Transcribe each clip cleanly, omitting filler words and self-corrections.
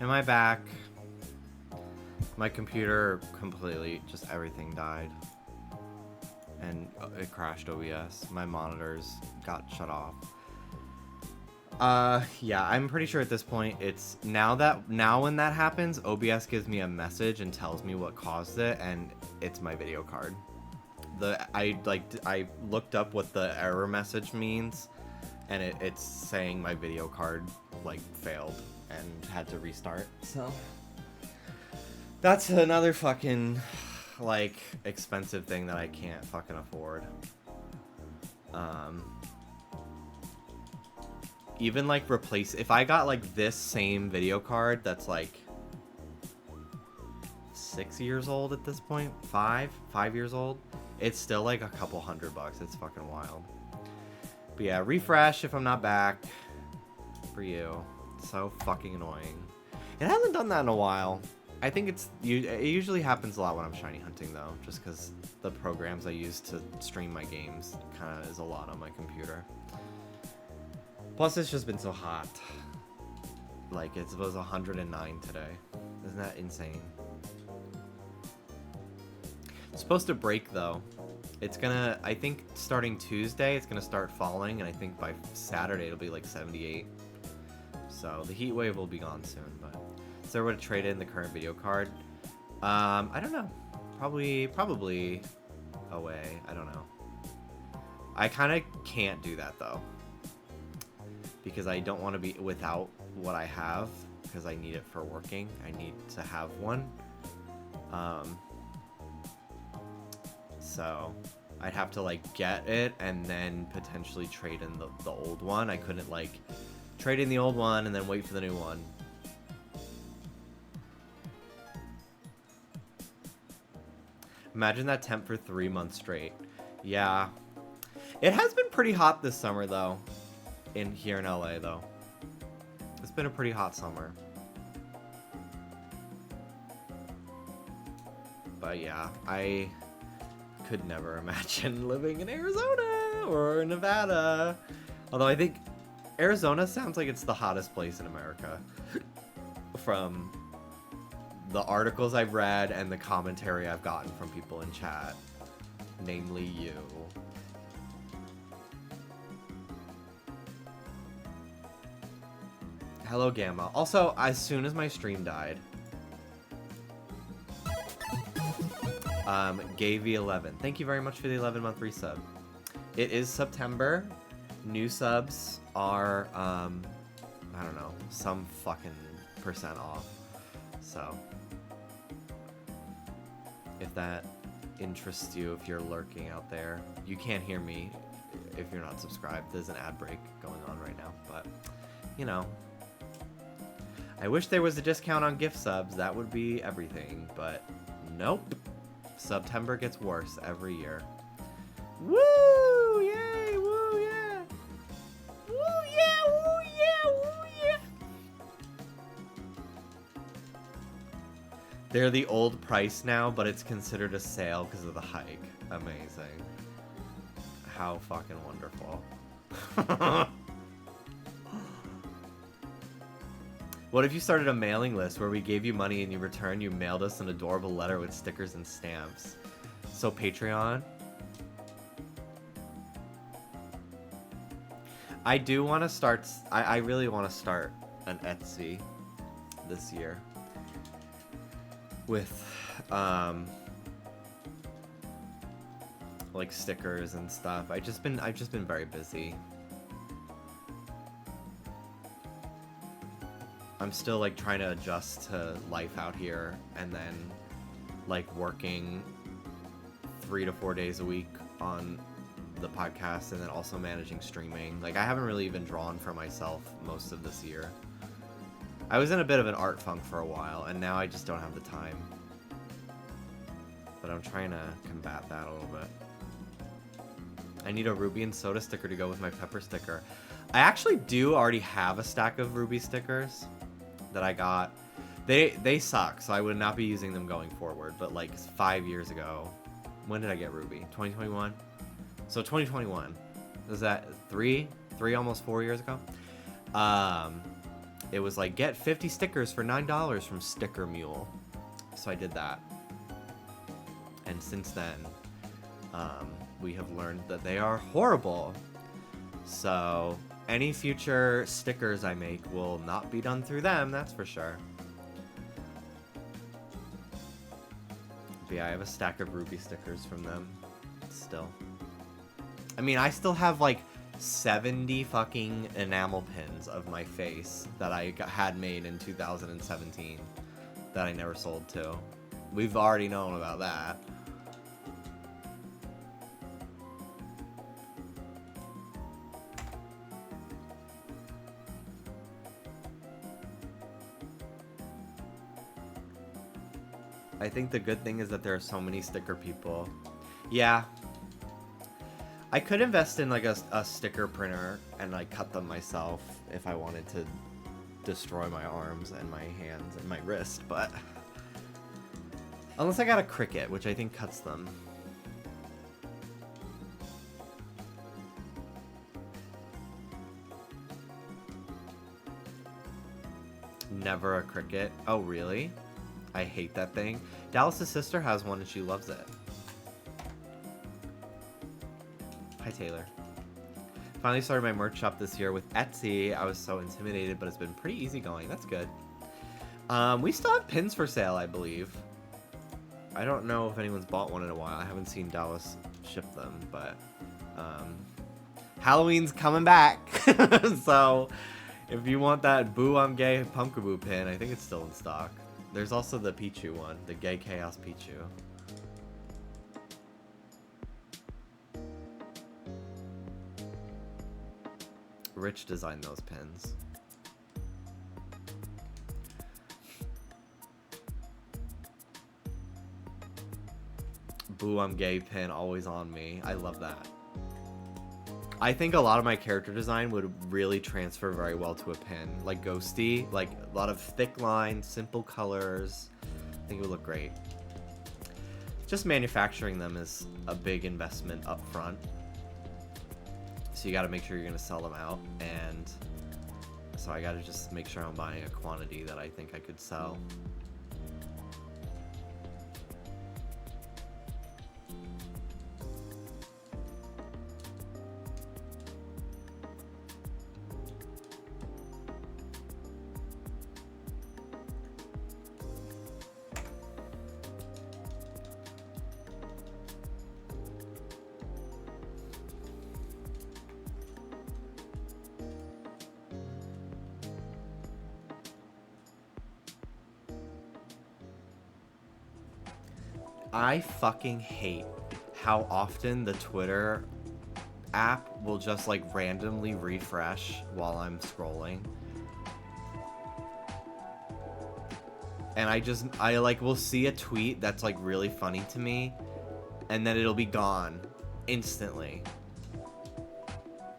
Am I back? My computer completely, just everything died. And it crashed OBS. My monitors got shut off. Yeah, I'm pretty sure at this point it's now when that happens, OBS gives me a message and tells me what caused it, and it's my video card. I looked up what the error message means, and it's saying my video card like failed and had to restart. So that's another fucking like expensive thing that I can't fucking afford. Even like replace, if I got like this same video card that's like 6 years old at this point, 5 years old, it's still like a couple $100. It's fucking wild. But yeah, refresh if I'm not back for you. So fucking annoying. It hasn't done that in a while. I think it usually happens a lot when I'm shiny hunting though, just because the programs I use to stream my games kind of is a lot on my computer. Plus, it's just been so hot. Like, it was 109 today. Isn't that insane? It's supposed to break, though. It's gonna, I think, starting Tuesday, it's gonna start falling, and I think by Saturday it'll be like 78. So, the heat wave will be gone soon, but... Is there a way to trade in the current video card? I don't know. Probably away. I don't know. I kind of can't do that, though. Because I don't want to be without what I have, because I need it for working. I need to have one. So I'd have to like get it and then potentially trade in the old one. I couldn't like trade in the old one and then wait for the new one. Imagine that temp for 3 months straight. Yeah. It has been pretty hot this summer though. Here in LA though. It's been a pretty hot summer. But yeah, I could never imagine living in Arizona or Nevada. Although I think Arizona sounds like it's the hottest place in America. From the articles I've read and the commentary I've gotten from people in chat. Namely you. Hello, Gamma. Also, as soon as my stream died, Gavy11. Thank you very much for the 11-month resub. It is September. New subs are, I don't know, some fucking % off. So, if that interests you, if you're lurking out there, you can't hear me if you're not subscribed. There's an ad break going on right now, but, you know. I wish there was a discount on gift subs. That would be everything, but nope. September gets worse every year. Woo! Yay! Woo! Yeah! Woo! Yeah! Woo! Yeah! Woo! Yeah! They're the old price now, but it's considered a sale because of the hike. Amazing. How fucking wonderful. What if you started a mailing list where we gave you money and in return you mailed us an adorable letter with stickers and stamps? So Patreon? I do want to start, I really want to start an Etsy this year. With, like stickers and stuff. I've just been very busy. I'm still like trying to adjust to life out here and then like working 3 to 4 days a week on the podcast and then also managing streaming. Like I haven't really even drawn for myself most of this year. I was in a bit of an art funk for a while and now I just don't have the time. But I'm trying to combat that a little bit. I need a Ruby and Soda sticker to go with my pepper sticker. I actually do already have a stack of Ruby stickers that I got. They suck, so I would not be using them going forward. But like 5 years ago, when did I get Ruby? 2021. So 2021, was that three almost 4 years ago? it was like, get 50 stickers for $9 from Sticker Mule. So I did that. And since then, we have learned that they are horrible. So any future stickers I make will not be done through them, that's for sure. But yeah, I have a stack of Ruby stickers from them still. I mean, I still have like 70 fucking enamel pins of my face that I had made in 2017 that I never sold to. We've already known about that. I think the good thing is that there are so many sticker people. Yeah. I could invest in like a sticker printer and like cut them myself if I wanted to destroy my arms and my hands and my wrist, but unless I got a Cricut, which I think cuts them. Never a Cricut. Oh, really? I hate that thing. Dallas's sister has one and she loves it. Hi, Taylor. Finally started my merch shop this year with Etsy. I was so intimidated, but it's been pretty easy going. That's good. We still have pins for sale, I believe. I don't know if anyone's bought one in a while. I haven't seen Dallas ship them, but Halloween's coming back. So if you want that Boo I'm Gay Pumpkaboo pin, I think it's still in stock. There's also the Pichu one, the Gay Chaos Pichu. Rich designed those pins. Boo I'm Gay pin always on me. I love that. I think a lot of my character design would really transfer very well to a pin. Like Ghosty, like a lot of thick lines, simple colors. I think it would look great. Just manufacturing them is a big investment up front. So you gotta make sure you're gonna sell them out, and so I gotta just make sure I'm buying a quantity that I think I could sell. I fucking hate how often the Twitter app will just like randomly refresh while I'm scrolling. And I like will see a tweet that's like really funny to me, and then it'll be gone instantly.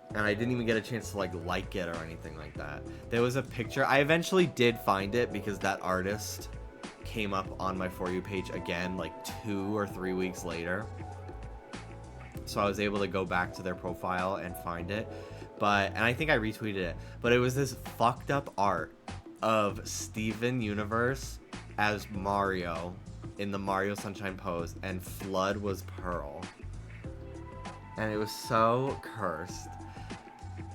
And I didn't even get a chance to like it or anything like that. There was a picture. I eventually did find it because that artist came up on my For You page again like 2 or 3 weeks later. So I was able to go back to their profile and find it. And I think I retweeted it. But it was this fucked up art of Steven Universe as Mario in the Mario Sunshine pose, and Flood was Pearl. And it was so cursed.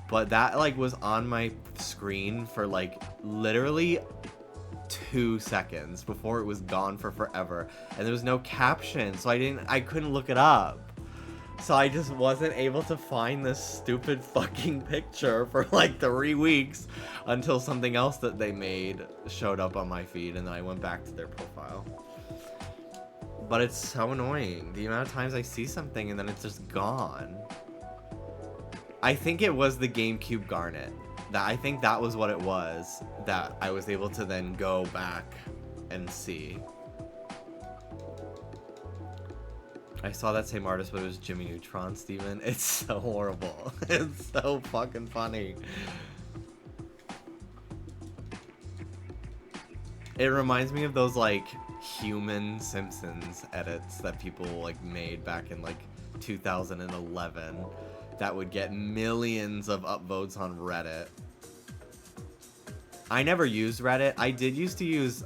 But that like was on my screen for like literally 2 seconds before it was gone for forever, and there was no caption, so I couldn't look it up. So I just wasn't able to find this stupid fucking picture for like 3 weeks until something else that they made showed up on my feed, and then I went back to their profile. But it's so annoying, the amount of times I see something and then it's just gone. I think it was the GameCube Garnet. I think that was what it was, that I was able to then go back and see. I saw that same artist, but it was Jimmy Neutron, Steven. It's so horrible. It's so fucking funny. It reminds me of those like human Simpsons edits that people like made back in like 2011 that would get millions of upvotes on Reddit. I never used Reddit. I did used to use,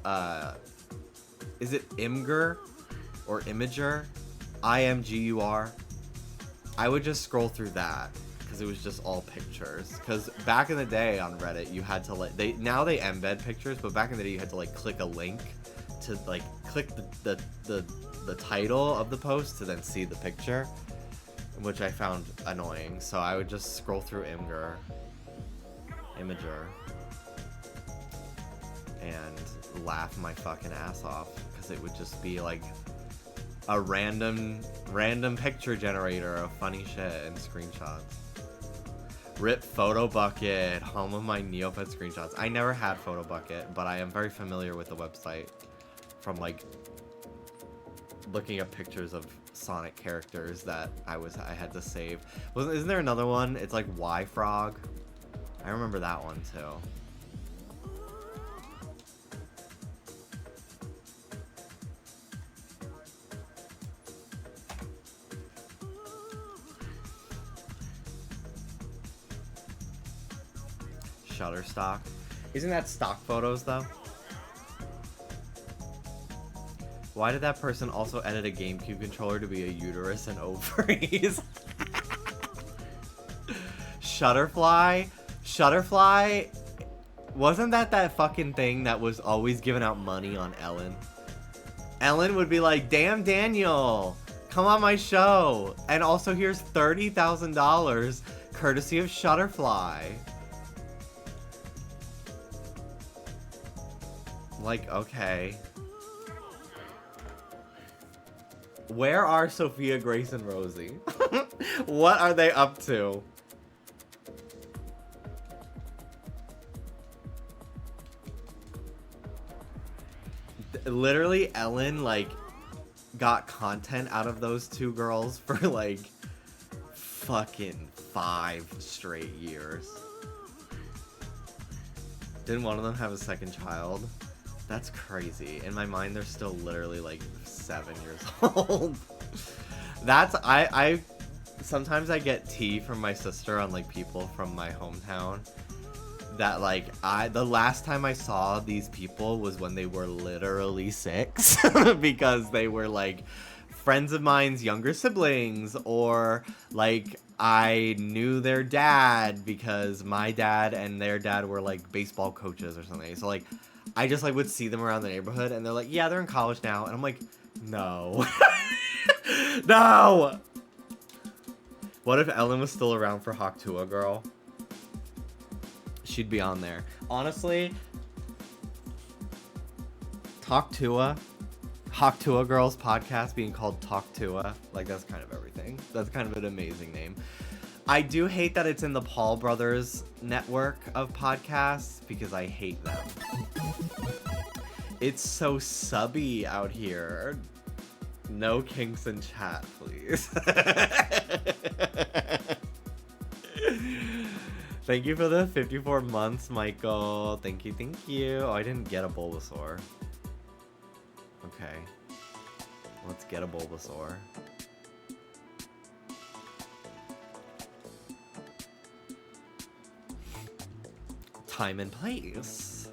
is it Imgur or Imager? IMGUR. I would just scroll through that because it was just all pictures. Because back in the day on Reddit, you had to like, now they embed pictures, but back in the day you had to like click a link to like click the title of the post to then see the picture, which I found annoying. So I would just scroll through Imager, and laugh my fucking ass off because it would just be like a random picture generator of funny shit and screenshots. Rip Photobucket, home of my Neopet screenshots. I never had Photobucket, but I am very familiar with the website from like looking at pictures of Sonic characters that I had to save. Isn't there another one? It's like Y-Frog. I remember that one too. Shutterstock. Isn't that stock photos though? Why did that person also edit a GameCube controller to be a uterus and ovaries? Shutterfly? Shutterfly? Wasn't that fucking thing that was always giving out money on Ellen? Ellen would be like, damn Daniel, come on my show. And also here's $30,000 courtesy of Shutterfly. Like, okay. Where are Sophia, Grace, and Rosie? What are they up to? Literally, Ellen, like, got content out of those two girls for, like, fucking 5 straight years. Didn't one of them have a second child? That's crazy. In my mind, they're still literally, like, 7 years old. That's, I sometimes I get tea from my sister on, like, people from my hometown. That, like, the last time I saw these people was when they were literally 6. Because they were, like, friends of mine's younger siblings. Or, like, I knew their dad because my dad and their dad were, like, baseball coaches or something. So, like, I just, like, would see them around the neighborhood. And they're like, yeah, they're in college now. And I'm like, no. No! What if Ellen was still around for Hawk Tuah Girl? She'd be on there. Honestly, Hawk Tuah Girls podcast being called Talk Tuah, like, that's kind of everything. That's kind of an amazing name. I do hate that it's in the Paul Brothers network of podcasts because I hate them. It's so subby out here. No kinks in chat, please. Thank you for the 54 months, Michael. Thank you, thank you. Oh, I didn't get a Bulbasaur. Okay. Let's get a Bulbasaur. Time and place.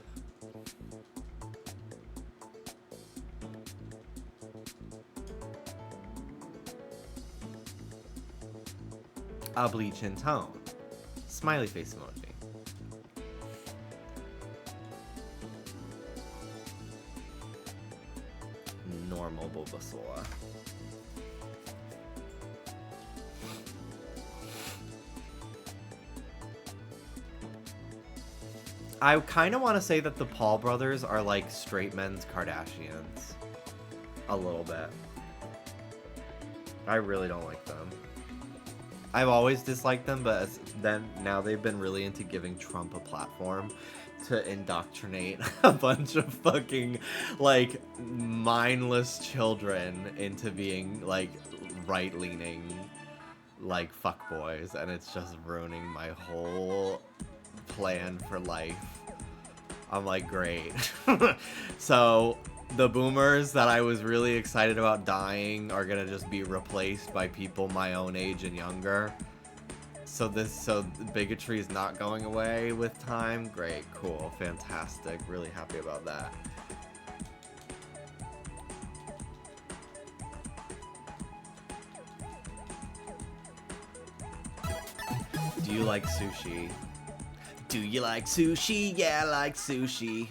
A bleach in tone. Smiley face emoji. Normal Bulbasaur. I kind of want to say that the Paul brothers are like straight men's Kardashians. A little bit. I really don't like them. I've always disliked them, but then now they've been really into giving Trump a platform to indoctrinate a bunch of fucking, like, mindless children into being, like, right-leaning, like, fuckboys, and it's just ruining my whole plan for life. I'm like, great. So the boomers that I was really excited about dying are gonna just be replaced by people my own age and younger. So bigotry is not going away with time. Great, cool, fantastic. Really happy about that. Do you like sushi? Do you like sushi? Yeah, I like sushi.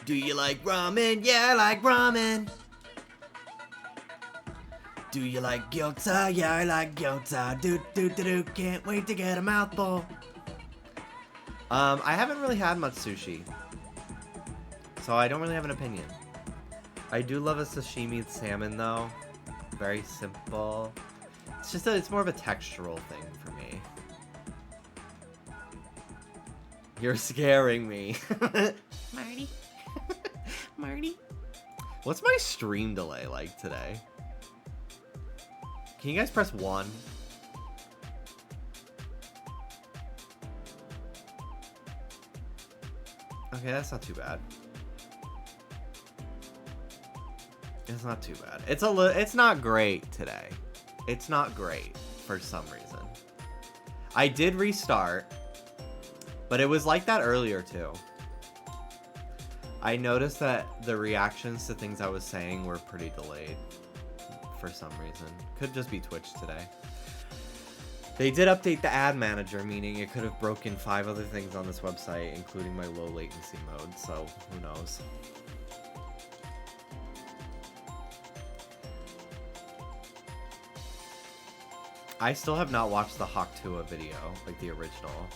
Do you like ramen? Yeah, I like ramen. Do you like gyoza? Yeah, I like gyoza. Do. Can't wait to get a mouthful. I haven't really had much sushi, so I don't really have an opinion. I do love a sashimi salmon though. Very simple. It's just it's more of a textural thing for me. You're scaring me. Marty. Marty. What's my stream delay like today? Can you guys press 1? Okay, that's not too bad. It's not too bad. It's not great today. It's not great for some reason. I did restart, but it was like that earlier too. I noticed that the reactions to things I was saying were pretty delayed for some reason. Could just be Twitch today. They did update the ad manager, meaning it could have broken 5 other things on this website, including my low latency mode, so who knows. I still have not watched the Hawktua video, like the original.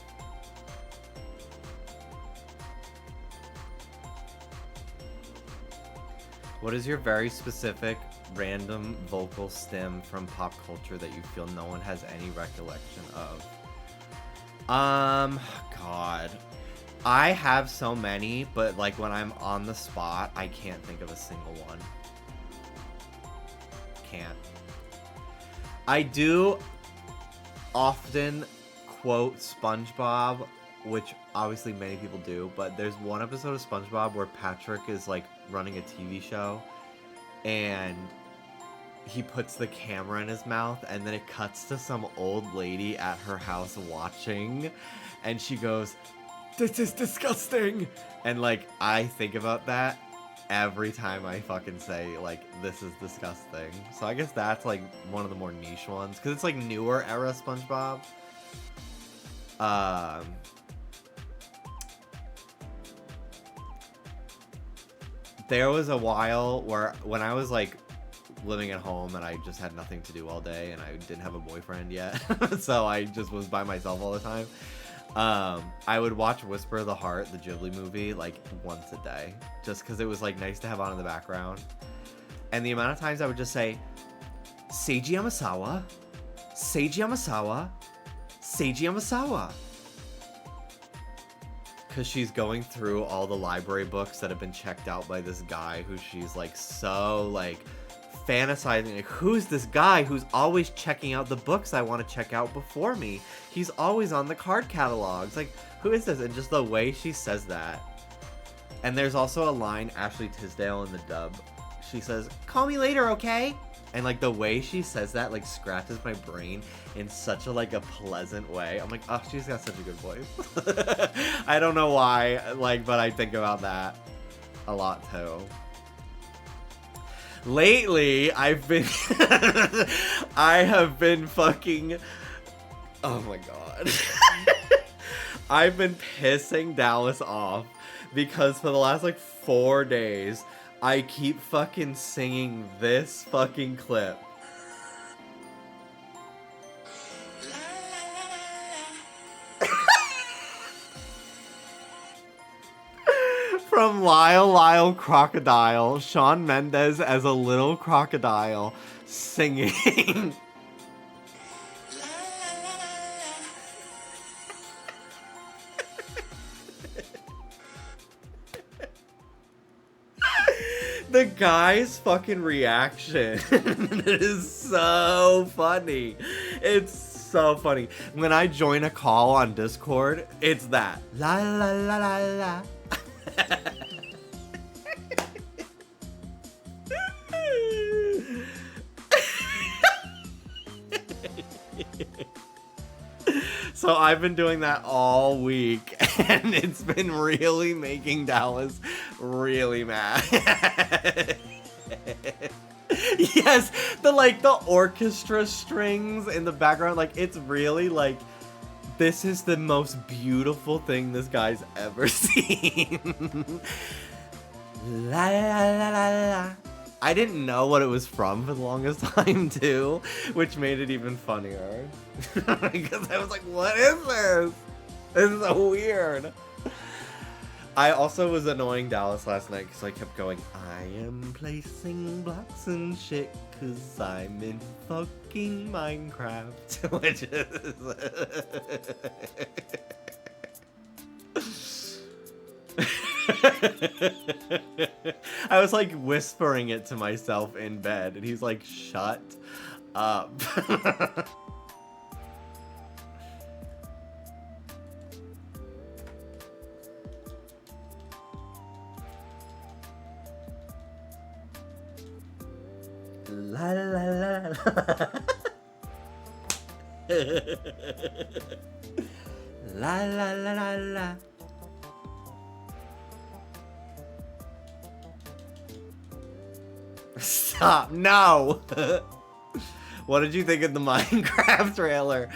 What is your very specific random vocal stem from pop culture that you feel no one has any recollection of? God. I have so many, but like when I'm on the spot, I can't think of a single one. Can't. I do often quote SpongeBob, which obviously many people do, but there's one episode of SpongeBob where Patrick is like running a TV show and he puts the camera in his mouth and then it cuts to some old lady at her house watching and she goes, "This is disgusting." And like I think about that every time I fucking say like this is disgusting. So I guess that's like one of the more niche ones because it's like newer era SpongeBob. There was a while where when I was like living at home and I just had nothing to do all day and I didn't have a boyfriend yet, so I just was by myself all the time. I would watch Whisper of the Heart, the Ghibli movie, like once a day, just because it was like nice to have on in the background. And the amount of times I would just say, Seiji Yamasawa, Seiji Yamasawa, Seiji Yamasawa. Because she's going through all the library books that have been checked out by this guy who she's like so like fantasizing, like, who's this guy who's always checking out the books I want to check out before me? He's always on the card catalogs. Like, who is this? And just the way she says that. And there's also a line, Ashley Tisdale in the dub, she says, "Call me later, okay?" And like the way she says that like scratches my brain in such a like a pleasant way. I'm like, oh, she's got such a good voice. I don't know why, like, but I think about that a lot too. Lately, I've been I have been fucking, oh my god. I've been pissing Dallas off because for the last like 4 days I keep fucking singing this fucking clip. From Lyle Lyle Crocodile, Shawn Mendes as a little crocodile singing. The guy's fucking reaction is so funny. It's so funny. When I join a call on Discord, it's that. La la la la la. So I've been doing that all week, and it's been really making Dallas really mad. Yes, the orchestra strings in the background, like it's really like this is the most beautiful thing this guy's ever seen. La la la la la. I didn't know what it was from for the longest time too, which made it even funnier. Because I was like, what is this? This is so weird. I also was annoying Dallas last night because I kept going, I am placing blocks and shit because I'm in fucking Minecraft. Which is... I was like whispering it to myself in bed, and he's like, shut up. La la la la. La la la la la. Stop! No! What did you think of the Minecraft trailer?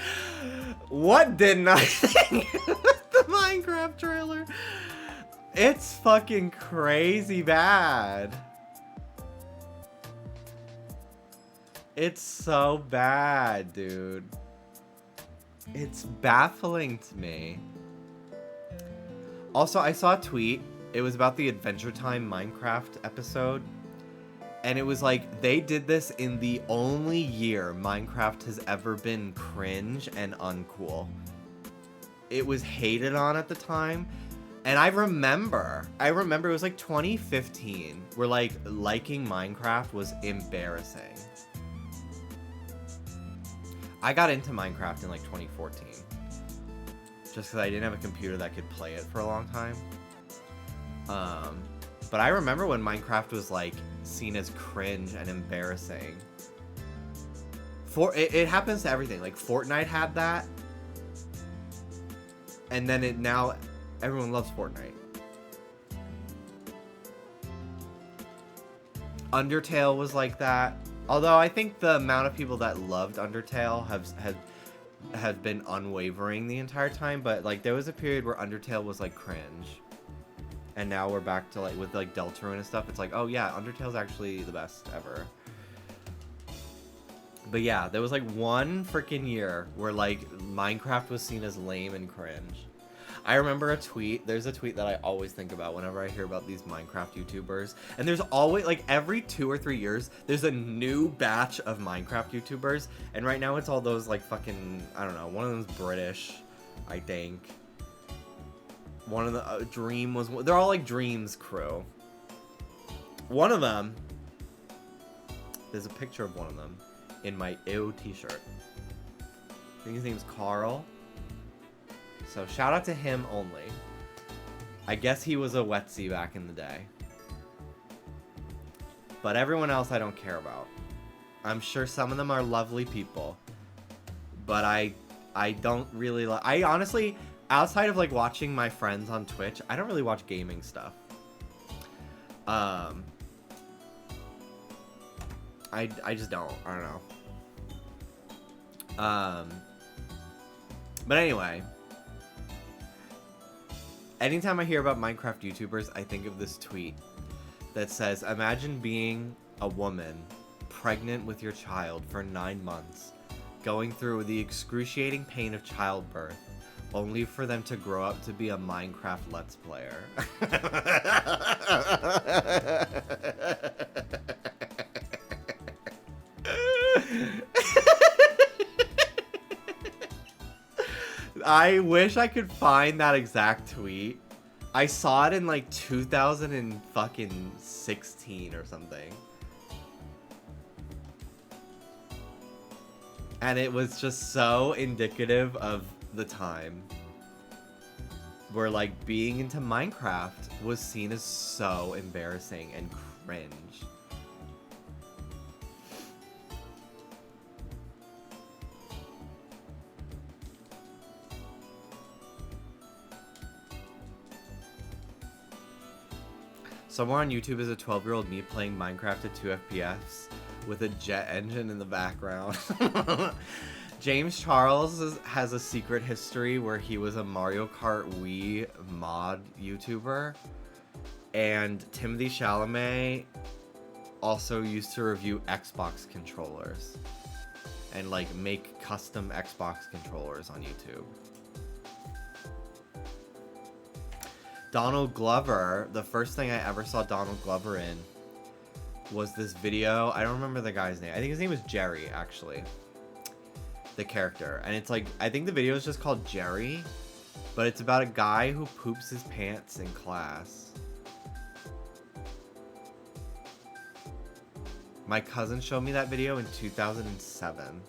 What didn't I think of the Minecraft trailer? It's fucking crazy bad. It's so bad, dude. It's baffling to me. Also, I saw a tweet. It was about the Adventure Time Minecraft episode. And it was like, they did this in the only year Minecraft has ever been cringe and uncool. It was hated on at the time. And I remember it was like 2015, where like liking Minecraft was embarrassing. I got into Minecraft in like 2014. Just because I didn't have a computer that could play it for a long time. But I remember when Minecraft was like seen as cringe and embarrassing. It happens to everything. Like Fortnite had that. And then now everyone loves Fortnite. Undertale was like that. Although I think the amount of people that loved Undertale have been unwavering the entire time, but like there was a period where Undertale was like cringe. And now we're back to like with like Deltarune and stuff. It's like, oh yeah, Undertale's actually the best ever. But yeah, there was like one freaking year where like Minecraft was seen as lame and cringe. I remember a tweet. There's a tweet that I always think about whenever I hear about these Minecraft YouTubers. And there's always, like, every 2 or 3 years, there's a new batch of Minecraft YouTubers. And right now it's all those, like, fucking, I don't know. One of them's British, I think. One of the, Dream was, they're all, like, Dream's crew. One of them, there's a picture of one of them in my ew t-shirt. I think his name's Carl. So shout out to him only. I guess he was a wetsy back in the day. But everyone else I don't care about. I'm sure some of them are lovely people. But I don't really like... I honestly, outside of like watching my friends on Twitch, I don't really watch gaming stuff. I just don't. I don't know. But anyway... Anytime I hear about Minecraft YouTubers, I think of this tweet that says, imagine being a woman pregnant with your child for 9 months, going through the excruciating pain of childbirth, only for them to grow up to be a Minecraft Let's Player. I wish I could find that exact tweet. I saw it in like 2016 or something. And it was just so indicative of the time. Where like being into Minecraft was seen as so embarrassing and cringe. Somewhere on YouTube is a 12-year-old me playing Minecraft at 2 FPS with a jet engine in the background. James Charles has a secret history where he was a Mario Kart Wii mod YouTuber. And Timothée Chalamet also used to review Xbox controllers. And like make custom Xbox controllers on YouTube. Donald Glover, the first thing I ever saw Donald Glover in was this video. I don't remember the guy's name. I think his name was Jerry, actually. The character. And it's like, I think the video is just called Jerry, but it's about a guy who poops his pants in class. My cousin showed me that video in 2007.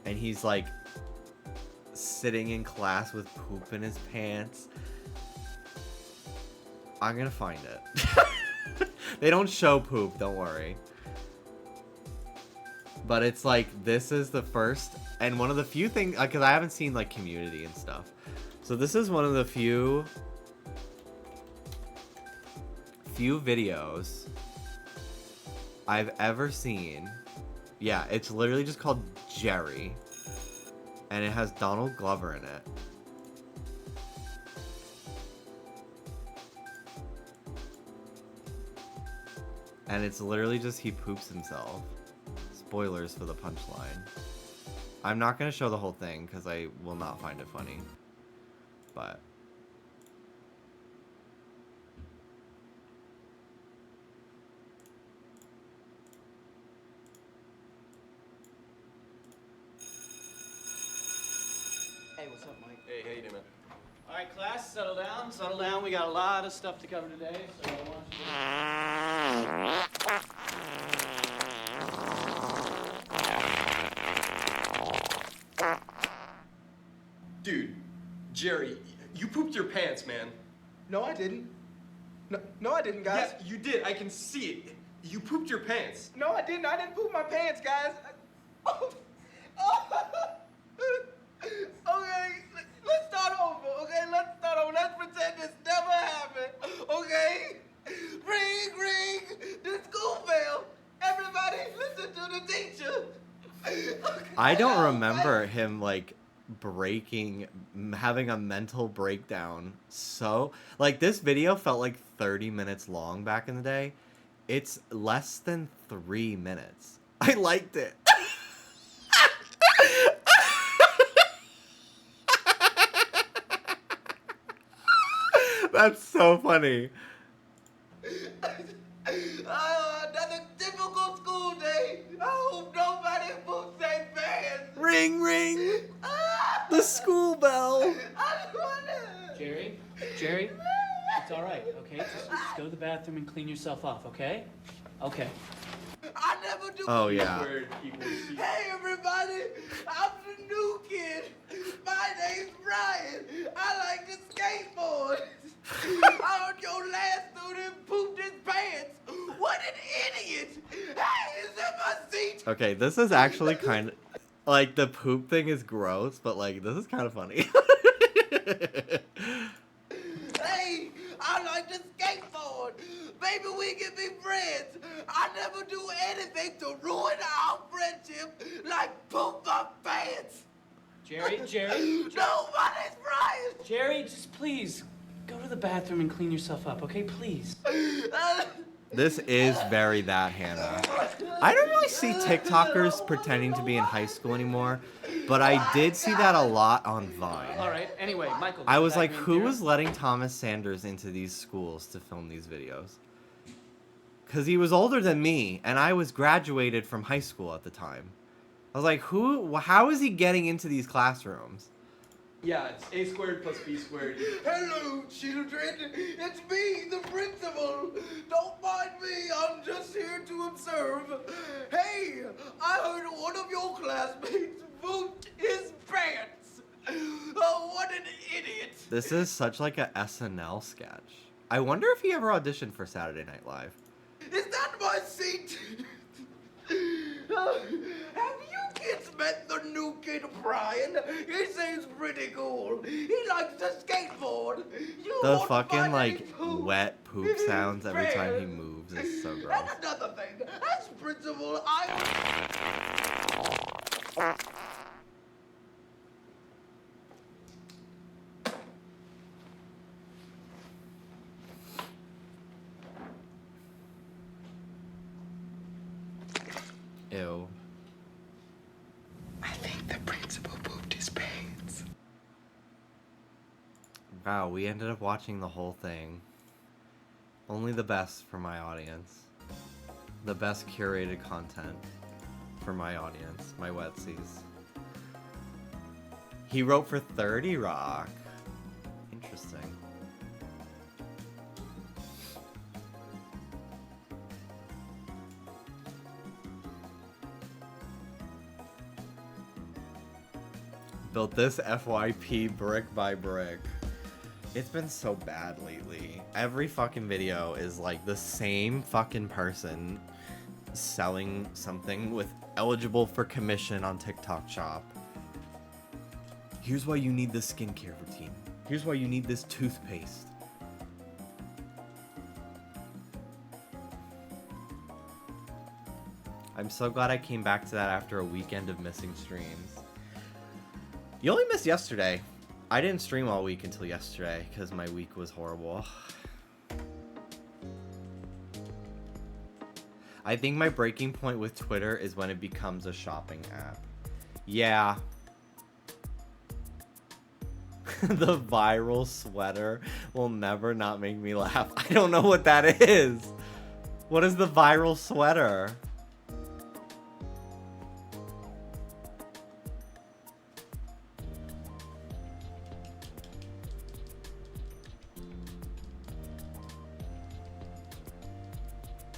And he's like sitting in class with poop in his pants. I'm gonna find it. They don't show poop, don't worry. But it's like, this is the first and one of the few things, because I haven't seen like Community and stuff. So this is one of the few videos I've ever seen. Yeah, it's literally just called Jerry. And it has Donald Glover in it. And it's literally just he poops himself. Spoilers for the punchline. I'm not going to show the whole thing because I will not find it funny. But... Hey, what's up, Mike? Hey, how you doing, man? All right, class, settle down, settle down. We got a lot of stuff to cover today, so I want you Dude, Jerry, you pooped your pants, man. No, I didn't. No, I didn't, guys. Yes, you did. I can see it. You pooped your pants. No, I didn't. I didn't poop my pants, guys. Okay, let's start over. Okay, let's start over. Let's pretend this never happened. Okay? Ring, the school bell. Everybody, listen to the teacher. Okay. I don't remember him like having a mental breakdown. So like, this video felt like 30 minutes long back in the day. It's less than 3 minutes. I liked it. That's so funny. Another typical school day. I hope nobody poops their pants. Ring, ring. The school bell. I wanna... Jerry, it's all right, okay? Just go to the bathroom and clean yourself off, okay? Okay. I never do. Oh, yeah. Squared equals C. Hey, everybody. I'm the new kid. My name's Brian. I like to skateboard. I heard your last student pooped his pants. What an idiot. Hey, is that my seat? Okay, this is actually kind of... Like, the poop thing is gross, but, like, this is kind of funny. Hey, I like to skateboard. Maybe we can be friends. I never do anything to ruin our friendship like poop my pants. Jerry, No, my name's Brian. Jerry, just please go to the bathroom and clean yourself up, okay? Please. This is very that Hannah. I don't really see TikTokers pretending to be in high school anymore, but I did see that a lot on Vine. All right, anyway, Michael. I was like, back in who here. was letting Thomas Sanders into these schools to film these videos? Because he was older than me, and I was graduated from high school at the time. I was like, how is he getting into these classrooms? Yeah, it's A squared plus B squared. Hello, children. It's me, the principal. Don't mind me. I'm just here to observe. Hey, I heard one of your classmates pooped his pants. Oh, what an idiot. This is such like a SNL sketch. I wonder if he ever auditioned for Saturday Night Live. Is that my seat? Have you kids met the new kid kid Brian. He seems pretty cool. He likes to skateboard. You The won't fucking find any like poop wet poop sounds every time he Fair. moves is so gross. And another thing, as principal, Ew. I think the principal pooped his pants. Wow, we ended up watching the whole thing. Only the best for my audience. The best curated content for my audience, my wetsies. He wrote for 30 Rock. Interesting. Built this FYP brick by brick. It's been so bad lately. Every fucking video is like the same fucking person selling something with eligible for commission on TikTok Shop. Here's why you need this skincare routine. Here's why you need this toothpaste. I'm so glad I came back to that after a weekend of missing streams. You only missed yesterday. I didn't stream all week until yesterday because my week was horrible. I think my breaking point with Twitter is when it becomes a shopping app. Yeah. The viral sweater will never not make me laugh. I don't know what that is. What is the viral sweater?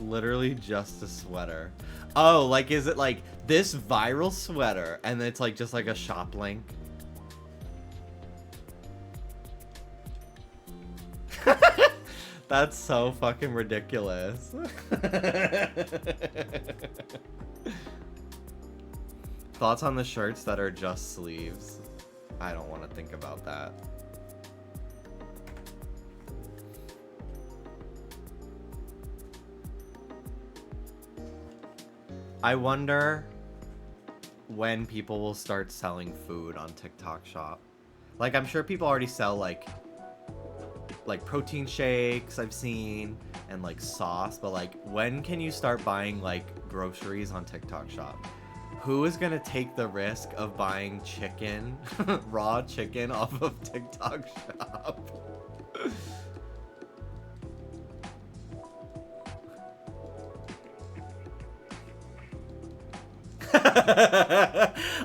Literally just a sweater. Oh, like is it like this viral sweater and it's like just like a shop link? That's so fucking ridiculous. Thoughts on the shirts that are just sleeves? I don't want to think about that. I wonder when people will start selling food on TikTok Shop. Like, I'm sure people already sell like protein shakes I've seen and like sauce, but like when can you start buying like groceries on TikTok Shop? Who is gonna take the risk of buying chicken, raw chicken off of TikTok Shop?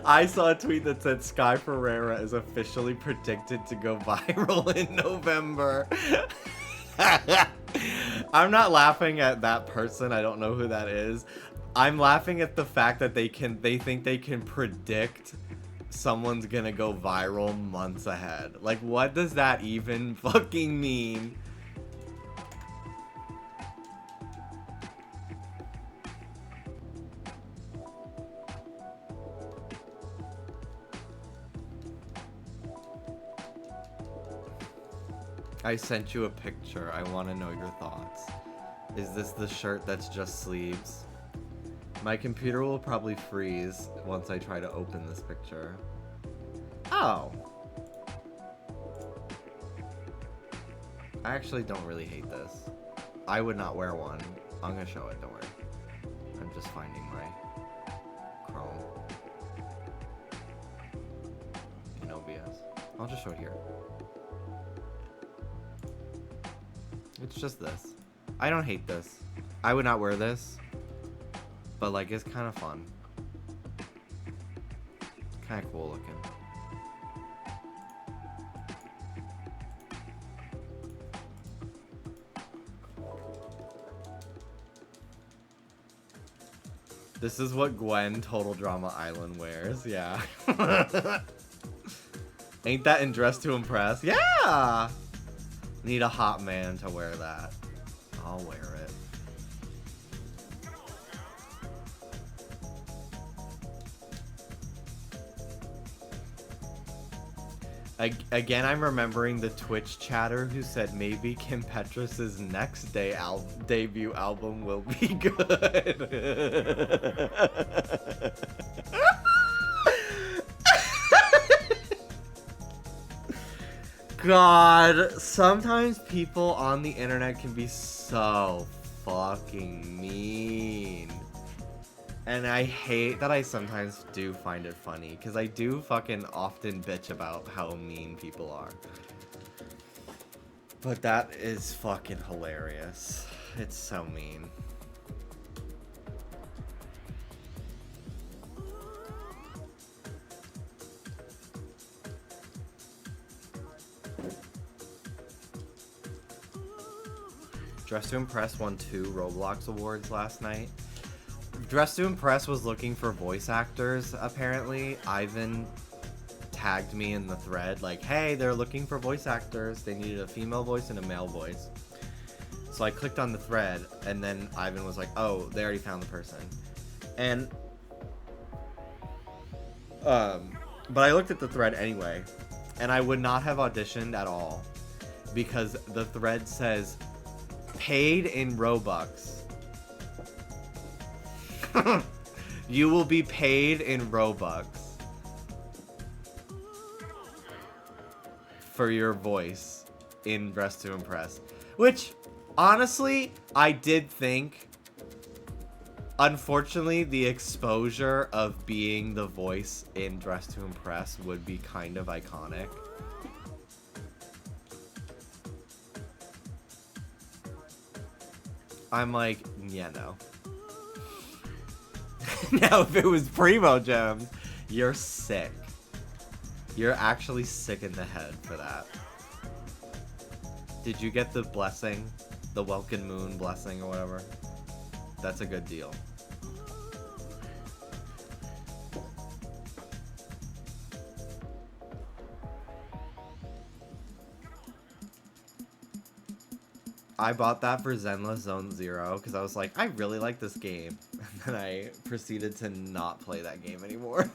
I saw a tweet that said Sky Ferreira is officially predicted to go viral in November. I'm not laughing at that person. I don't know who that is. I'm laughing at the fact that they think they can predict someone's gonna go viral months ahead. Like, what does that even fucking mean? I sent you a picture. I want to know your thoughts. Is this the shirt that's just sleeves? My computer will probably freeze once I try to open this picture. Oh. I actually don't really hate this. I would not wear one. I'm gonna show it, don't worry. I'm just finding my Chrome. In OBS. I'll just show it here. It's just this. I don't hate this. I would not wear this. But like, it's kind of fun. Kind of cool looking. This is what Gwen Total Drama Island wears, yeah. Ain't that in Dress to Impress? Yeah! Need a hot man to wear that. I'll wear it. Again, I'm remembering the Twitch chatter who said maybe Kim Petras' next debut album will be good. God, sometimes people on the internet can be so fucking mean. And I hate that I sometimes do find it funny, because I do fucking often bitch about how mean people are. But that is fucking hilarious. It's so mean. Dress to Impress won 2 Roblox awards last night. Dress to Impress was looking for voice actors, apparently. Ivan tagged me in the thread, like, hey, they're looking for voice actors. They needed a female voice and a male voice. So I clicked on the thread, and then Ivan was like, oh, they already found the person. And, but I looked at the thread anyway, and I would not have auditioned at all, because the thread says, paid in Robux. You will be paid in Robux for your voice in Dress to Impress. Which, honestly, I did think. Unfortunately, the exposure of being the voice in Dress to Impress would be kind of iconic. I'm like, yeah, no. Now, if it was Primo Gems, you're sick. You're actually sick in the head for that. Did you get the blessing? The Welkin Moon blessing or whatever? That's a good deal. I bought that for Zenless Zone Zero because I was like, I really like this game. And then I proceeded to not play that game anymore.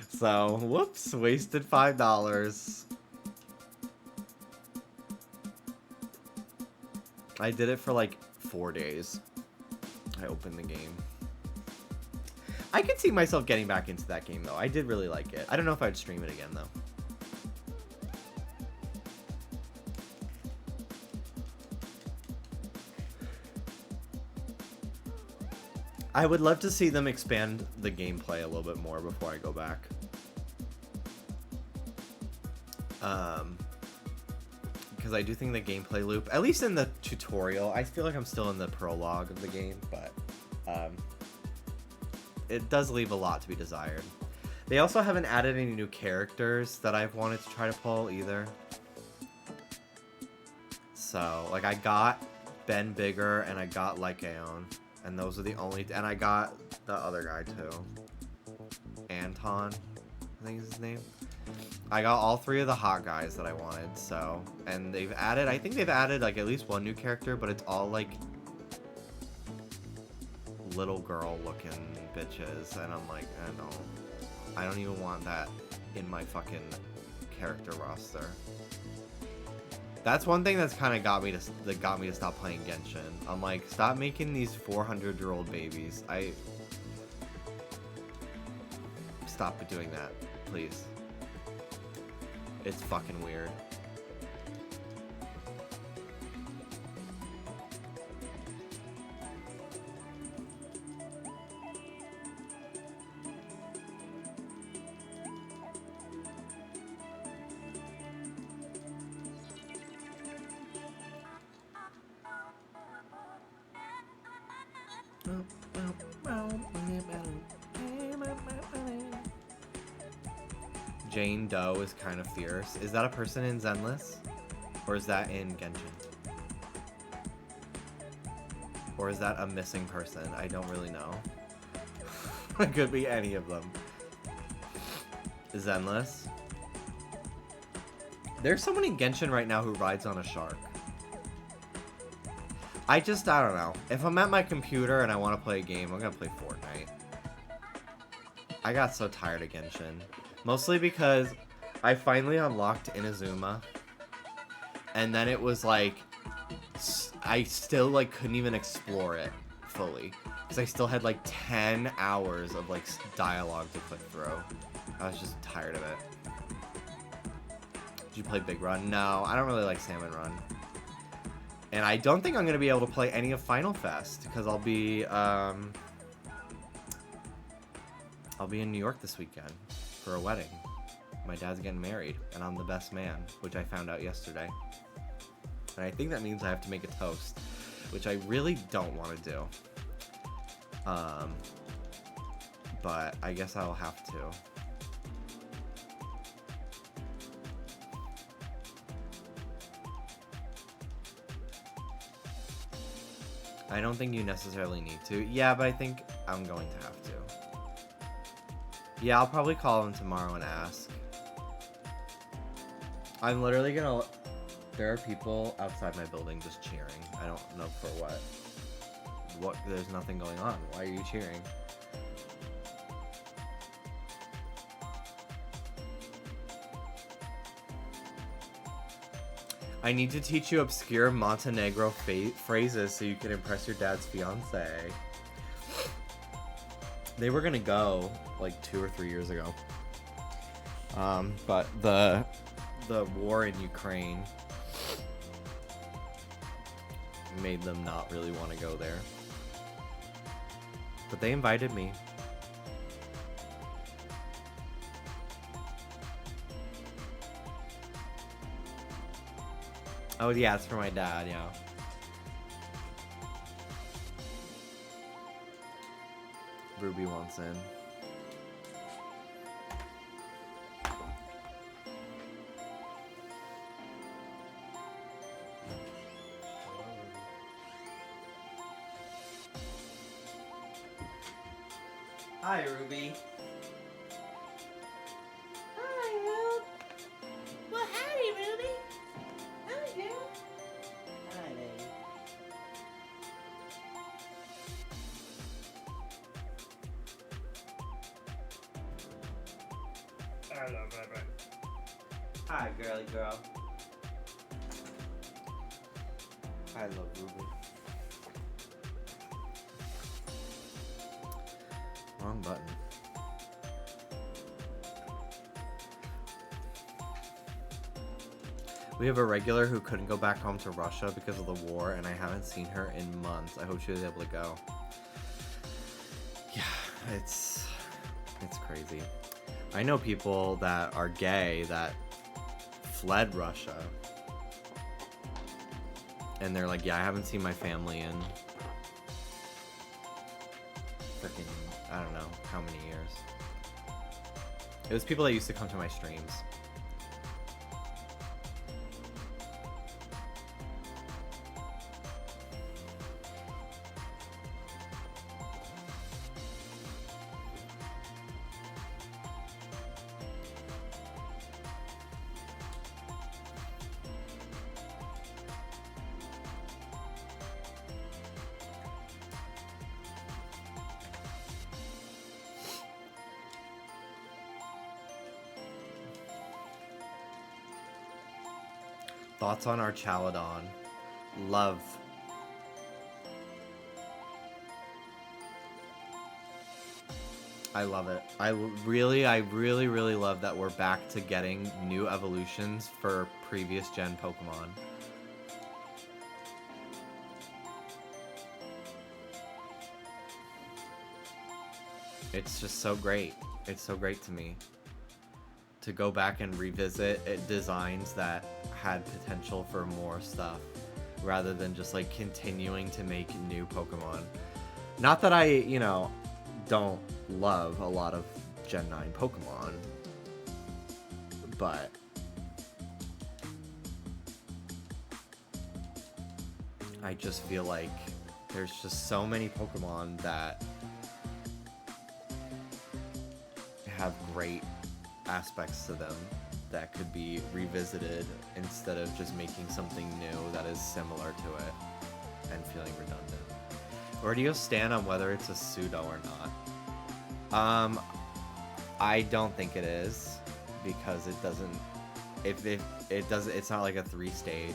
So, whoops, wasted $5. I did it for like 4 days. I opened the game. I could see myself getting back into that game though. I did really like it. I don't know if I'd stream it again though. I would love to see them expand the gameplay a little bit more before I go back. Because I do think the gameplay loop, at least in the tutorial, I feel like I'm still in the prologue of the game, but it does leave a lot to be desired. They also haven't added any new characters that I've wanted to try to pull either. So, like, I got Ben Bigger and I got Lycaon. And those are the only... And I got the other guy, too. Anton, I think is his name. I got all 3 of the hot guys that I wanted, so... And they've added... I think they've added, like, at least 1 new character, but it's all, like... little girl-looking bitches. And I'm like, I don't even want that in my fucking character roster. That's one thing that's kind of got me to stop playing Genshin. I'm like, stop making these 400-year-old babies. Stop doing that, please. It's fucking weird. Jane Doe is kind of fierce. Is that a person in Zenless? Or is that in Genshin? Or is that a missing person? I don't really know. It could be any of them. Zenless. There's someone in Genshin right now who rides on a shark. I don't know. If I'm at my computer and I want to play a game, I'm gonna play Fortnite. I got so tired of Genshin. Mostly because I finally unlocked Inazuma, and then it was like I still like couldn't even explore it fully because I still had like 10 hours of like dialogue to click through. I was just tired of it. Did you play Big Run? No, I don't really like Salmon Run. And I don't think I'm gonna be able to play any of Final Fest because I'll be in New York this weekend for a wedding. My dad's getting married, and I'm the best man, which I found out yesterday. And I think that means I have to make a toast, which I really don't want to do. But I guess I'll have to. I don't think you necessarily need to. Yeah, but I think I'm going to have to. Yeah, I'll probably call him tomorrow and ask. I'm literally gonna... There are people outside my building just cheering. I don't know for what. There's nothing going on. Why are you cheering? I need to teach you obscure Montenegro phrases so you can impress your dad's fiance. They were gonna go like 2 or 3 years ago. But the war in Ukraine made them not really want to go there. But they invited me. Oh yeah, it's for my dad, yeah. Ruby wants in. Hi, Ruby. Hi, Rube. Well, howdy, Ruby. Hi, girl. Hi, baby. Hello, baby. Hi, girly girl. I love Ruby. Wrong button. We have a regular who couldn't go back home to Russia because of the war, and I haven't seen her in months. I hope she was able to go. Yeah, it's crazy. I know people that are gay that fled Russia, and they're like, yeah, I haven't seen my family in freaking, I don't know how many years. It was people that used to come to my streams. Thoughts on our Chaladon? Love. I love it. I really love that we're back to getting new evolutions for previous gen Pokemon. It's just so great. It's so great to me to go back and revisit designs that had potential for more stuff rather than just like continuing to make new Pokemon. Not that I, you know, don't love a lot of Gen 9 Pokemon, but I just feel like there's just so many Pokemon that have great aspects to them that could be revisited instead of just making something new that is similar to it and feeling redundant. Where do you stand on whether it's a pseudo or not? I don't think it is, because it doesn't. It's not like a 3-stage,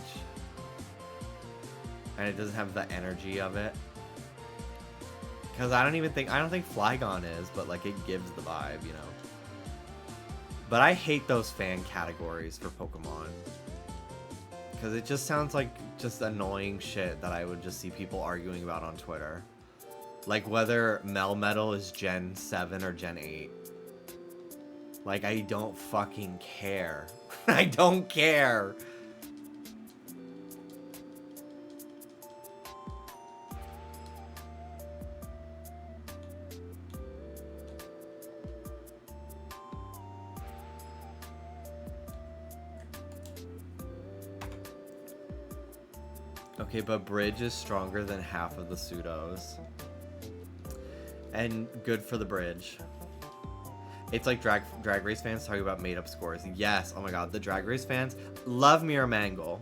and it doesn't have the energy of it. Because I don't think Flygon is, but like it gives the vibe, you know. But I hate those fan categories for Pokemon. Because it just sounds like just annoying shit that I would just see people arguing about on Twitter. Like whether Melmetal is Gen 7 or Gen 8. Like, I don't fucking care. I don't care. Okay, but Bridge is stronger than half of the pseudos. And good for the Bridge. It's like drag race fans talking about made-up scores. Yes, oh my god, the drag race fans love Miramangle.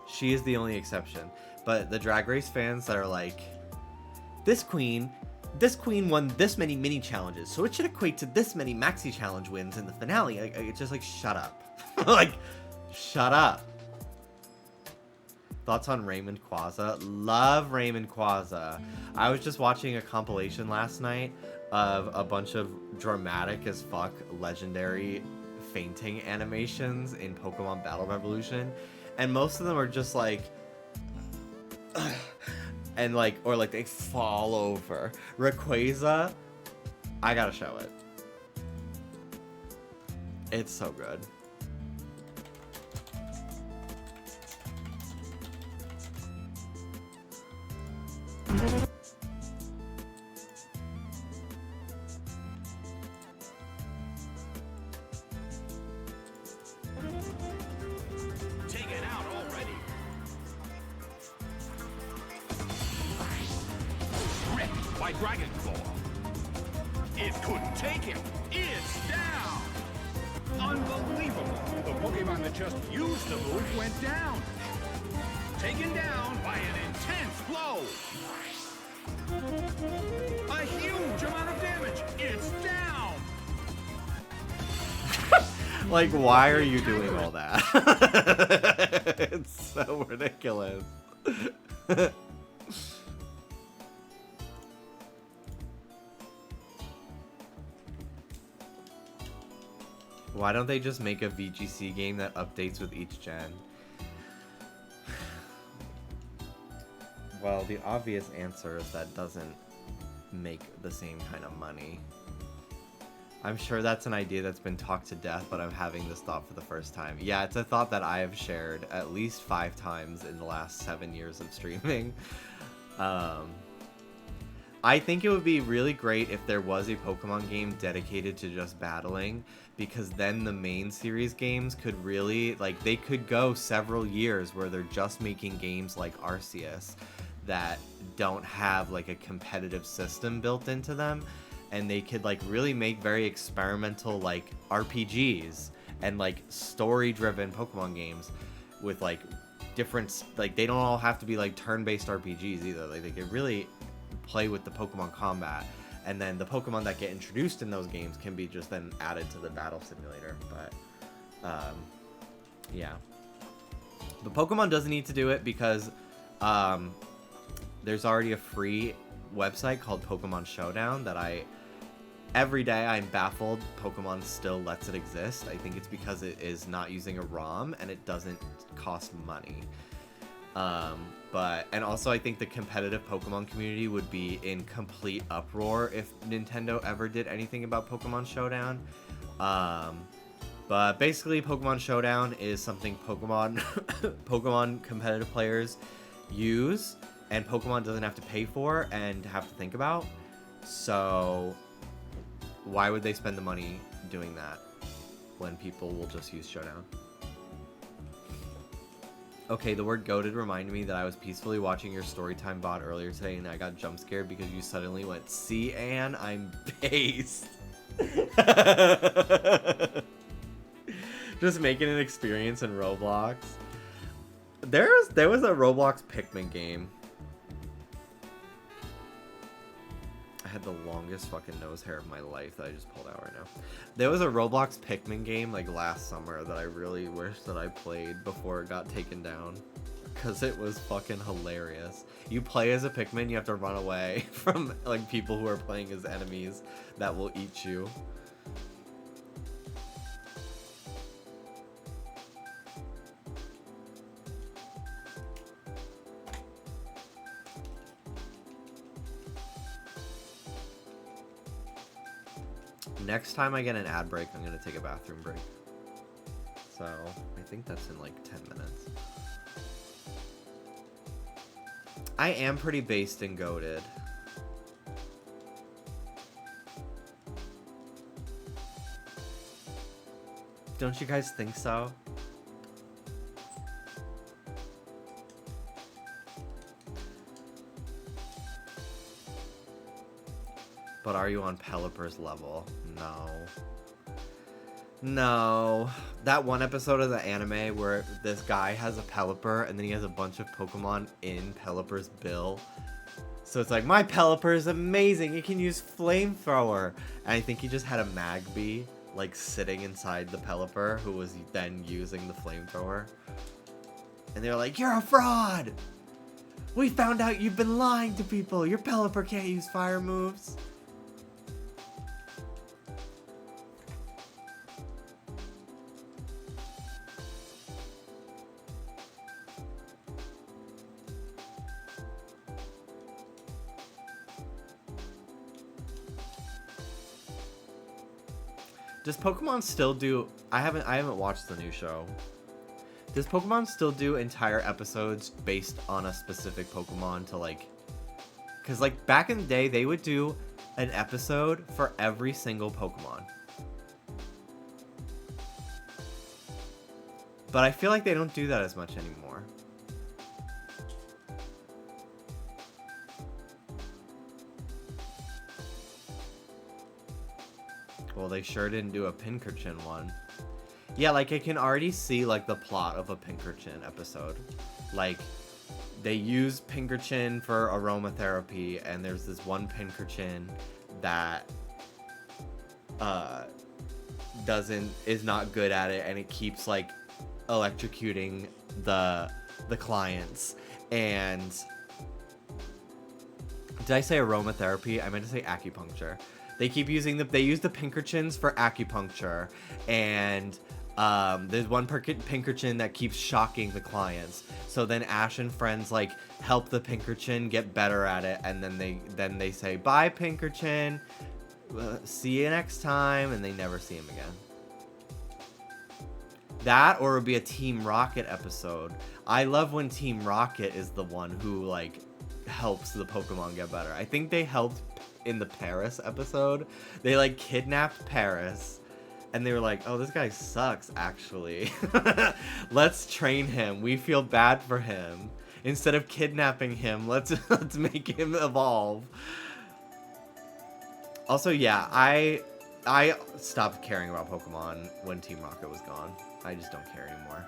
She is the only exception. But the drag race fans that are like, this queen won this many mini challenges, so it should equate to this many maxi challenge wins in the finale. It's just like, shut up. Like, shut up. Thoughts on Raymond Quaza? Love Raymond Quaza. I was just watching a compilation last night of a bunch of dramatic as fuck legendary fainting animations in Pokemon Battle Revolution, and most of them are just like and like, or like they fall over. Rayquaza, I gotta show it. It's so good. Taken out already. Ripped by Dragon Claw. It couldn't take him. It's down. Unbelievable. The Pokemon that just used the move went down. Taken down by an intense blow. A huge amount of damage. It's down. Like, why are you doing all that? It's so ridiculous. Why don't they just make a VGC game that updates with each gen? Well, the obvious answer is that doesn't make the same kind of money. I'm sure that's an idea that's been talked to death, but I'm having this thought for the first time. Yeah, it's a thought that I have shared at least 5 times in the last 7 years of streaming. I think it would be really great if there was a Pokemon game dedicated to just battling, because then the main series games could really, like, they could go several years where they're just making games like Arceus that don't have, like, a competitive system built into them, and they could, like, really make very experimental, like, RPGs and, like, story-driven Pokemon games with, like, different, like, they don't all have to be, like, turn-based RPGs either. Like, they could really play with the Pokemon combat, and then the Pokemon that get introduced in those games can be just then added to the battle simulator. But yeah, but Pokemon doesn't need to do it because there's already a free website called Pokemon Showdown that every day I'm baffled Pokemon still lets it exist. I think it's because it is not using a ROM and it doesn't cost money. And also I think the competitive Pokemon community would be in complete uproar if Nintendo ever did anything about Pokemon Showdown. But basically Pokemon Showdown is something Pokemon competitive players use, and Pokemon doesn't have to pay for and have to think about. So why would they spend the money doing that when people will just use Showdown? Okay, the word goated reminded me that I was peacefully watching your Storytime VOD earlier today and I got jump scared because you suddenly went, "See, Anne, I'm based." Just making an experience in Roblox. There was a Roblox Pikmin game. I had the longest fucking nose hair of my life that I just pulled out right now. There was a Roblox Pikmin game like last summer that I really wish that I played before it got taken down. Because it was fucking hilarious. You play as a Pikmin, you have to run away from like people who are playing as enemies that will eat you. Next time I get an ad break, I'm gonna take a bathroom break. So, I think that's in like 10 minutes. I am pretty based and goated. Don't you guys think so? But are you on Pelipper's level? No. No. That one episode of the anime where this guy has a Pelipper and then he has a bunch of Pokemon in Pelipper's bill. So it's like, my Pelipper is amazing. It can use Flamethrower. And I think he just had a Magby like sitting inside the Pelipper who was then using the Flamethrower. And they were like, you're a fraud. We found out you've been lying to people. Your Pelipper can't use fire moves. Does Pokemon still do... I haven't watched the new show. Does Pokemon still do entire episodes based on a specific Pokemon to like... Because like back in the day, they would do an episode for every single Pokemon. But I feel like they don't do that as much anymore. Well, they sure didn't do a Pinkerton one. Yeah, like I can already see like the plot of a Pinkerton episode. Like they use Pinkerton for aromatherapy, and there's this one Pinkerton that is not good at it, and it keeps like electrocuting the clients. And did I say aromatherapy? I meant to say acupuncture. They keep using they use the Pinkertons for acupuncture, and there's one Pinkerton that keeps shocking the clients. So then Ash and friends like help the Pinkerton get better at it, and then they say bye Pinkerton, see you next time, and they never see him again. That, or it would be a Team Rocket episode. I love when Team Rocket is the one who like helps the Pokemon get better. I think they helped in the Paris episode. They like kidnapped Paris, and they were like, oh, this guy sucks actually. Let's train him. We feel bad for him. Instead of kidnapping him, let's make him evolve. Also, yeah, I stopped caring about Pokemon when Team Rocket was gone. I just don't care anymore.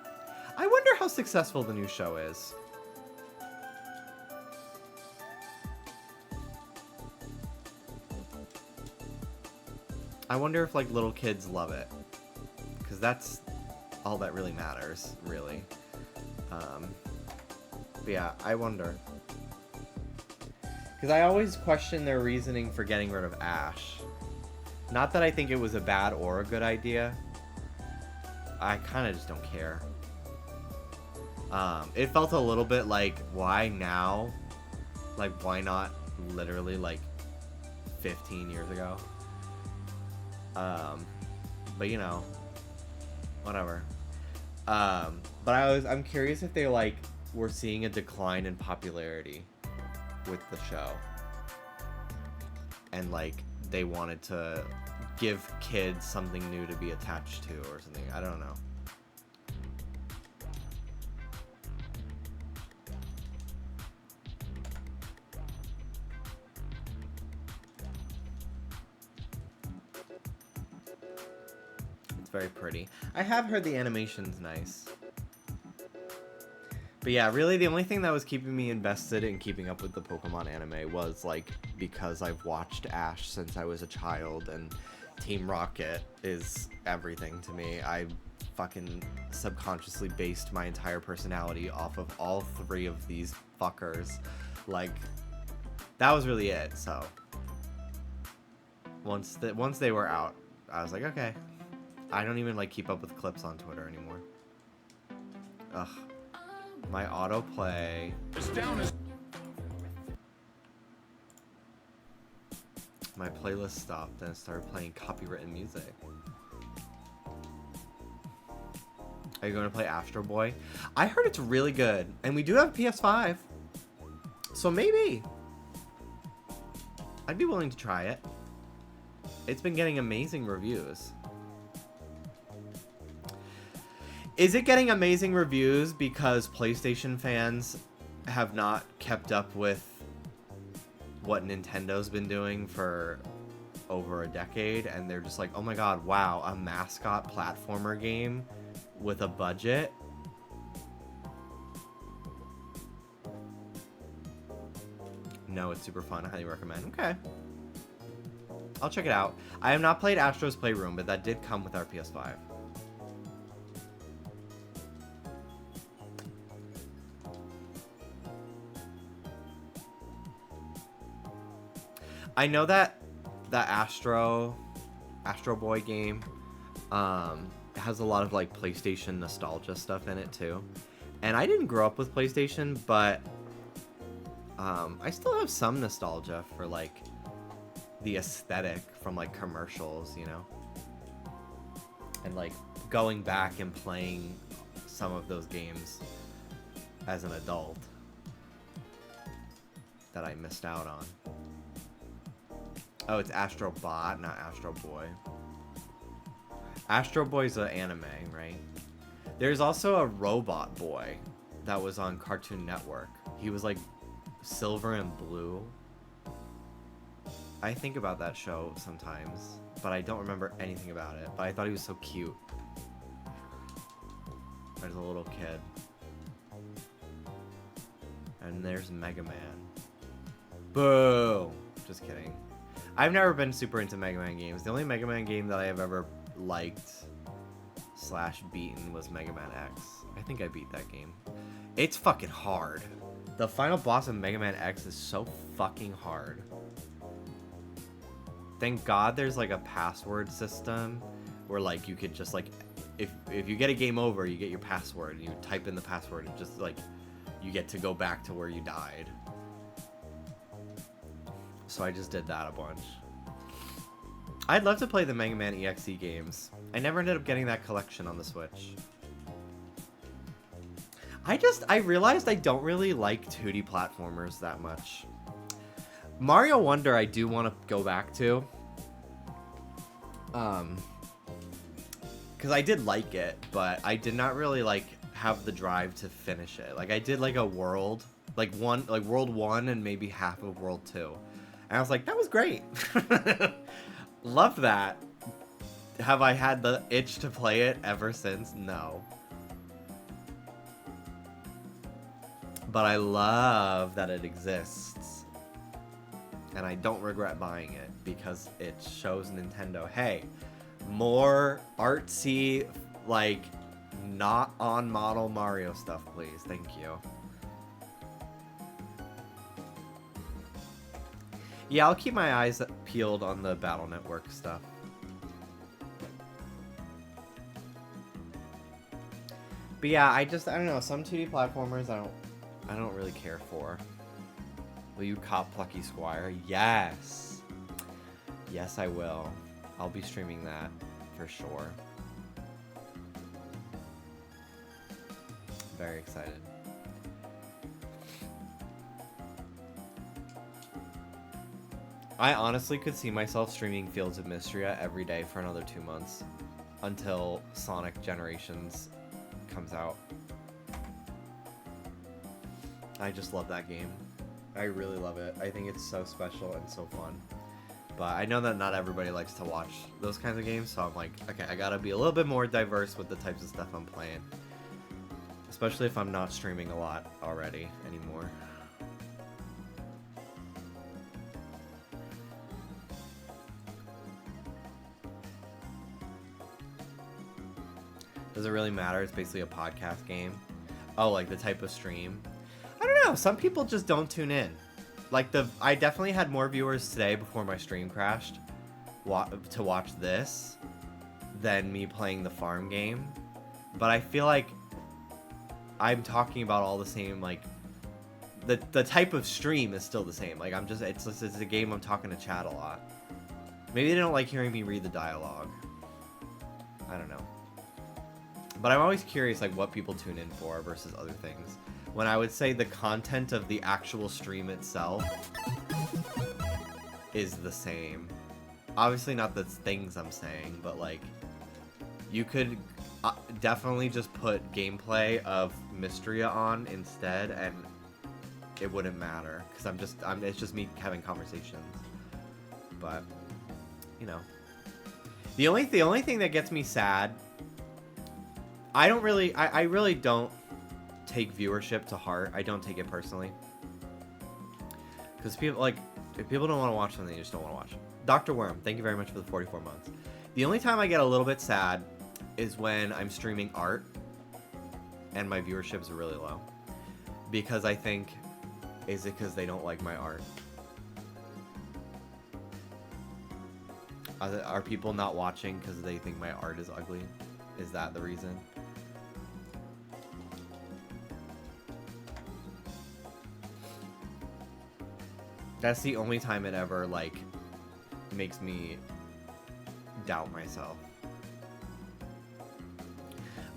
I wonder how successful the new show is. I wonder if like little kids love it, because that's all that really matters, really. But yeah, I wonder, because I always question their reasoning for getting rid of Ash. Not that I think it was a bad or a good idea. I kind of just don't care. It felt a little bit like, why now? Like, why not literally like 15 years ago? But you know, whatever. But I'm curious if they like were seeing a decline in popularity with the show, and like they wanted to give kids something new to be attached to or something. I don't know. Very pretty. I have heard the animation's nice. But yeah, really the only thing that was keeping me invested in keeping up with the Pokemon anime was like because I've watched Ash since I was a child and Team Rocket is everything to me. I fucking subconsciously based my entire personality off of all three of these fuckers. Like, that was really it. So once they were out, I was like, okay. I don't even like keep up with clips on Twitter anymore. Ugh. My autoplay. My playlist stopped and it started playing copywritten music. Are you going to play Astro Boy? I heard it's really good, and we do have PS5, so maybe I'd be willing to try it. It's been getting amazing reviews. Is it getting amazing reviews because PlayStation fans have not kept up with what Nintendo's been doing for over a decade, and they're just like, oh my god, wow, a mascot platformer game with a budget? No, it's super fun. I highly recommend. Okay. I'll check it out. I have not played Astro's Playroom, but that did come with our PS5. I know that that Astro Boy game has a lot of like PlayStation nostalgia stuff in it too. And I didn't grow up with PlayStation, but I still have some nostalgia for like the aesthetic from like commercials, you know? And like going back and playing some of those games as an adult that I missed out on. Oh, it's Astro Bot, not Astro Boy. Astro Boy's an anime, right? There's also a Robot Boy that was on Cartoon Network. He was like silver and blue. I think about that show sometimes, but I don't remember anything about it. But I thought he was so cute. There's a little kid. And there's Mega Man. Boo! Just kidding. I've never been super into Mega Man games. The only Mega Man game that I have ever liked / beaten was Mega Man X. I think I beat that game. It's fucking hard. The final boss of Mega Man X is so fucking hard. Thank God there's like a password system where like you could just like, if you get a game over, you get your password and you type in the password and just like you get to go back to where you died. So I just did that a bunch. I'd love to play the Mega Man EXE games. I never ended up getting that collection on the Switch. I realized I don't really like 2D platformers that much. Mario Wonder I do want to go back to. Because I did like it, but I did not really like have the drive to finish it. Like I did like a world, like World 1 and maybe half of World 2. And I was like, that was great. Love that. Have I had the itch to play it ever since? No. But I love that it exists. And I don't regret buying it because it shows Nintendo, hey, more artsy, like, not on model Mario stuff, please. Thank you. Yeah, I'll keep my eyes peeled on the Battle Network stuff. But yeah, I don't know, some 2D platformers I don't really care for. Will you cop Plucky Squire? Yes. Yes, I will. I'll be streaming that for sure. Very excited. I honestly could see myself streaming Fields of Mystria every day for another 2 months until Sonic Generations comes out. I just love that game. I really love it. I think it's so special and so fun. But I know that not everybody likes to watch those kinds of games, so I'm like, okay, I gotta be a little bit more diverse with the types of stuff I'm playing. Especially if I'm not streaming a lot already anymore. Does it really matter? It's basically a podcast game. Oh, like the type of stream. I don't know. Some people just don't tune in. Like I definitely had more viewers today before my stream crashed to watch this than me playing the farm game. But I feel like I'm talking about all the same, like the type of stream is still the same. Like it's a game I'm talking to chat a lot. Maybe they don't like hearing me read the dialogue. I don't know. But I'm always curious like what people tune in for versus other things. When I would say the content of the actual stream itself is the same. Obviously not the things I'm saying, but like you could definitely just put gameplay of Mystria on instead and it wouldn't matter because it's just me having conversations. But you know, the only thing that gets me sad, I really don't take viewership to heart. I don't take it personally. Because people, like, if people don't want to watch something, they just don't want to watch it. Dr. Worm, thank you very much for the 44 months. The only time I get a little bit sad is when I'm streaming art and my viewership is really low. Because I think, is it because they don't like my art? Are people not watching because they think my art is ugly? Is that the reason? That's the only time it ever, like, makes me doubt myself.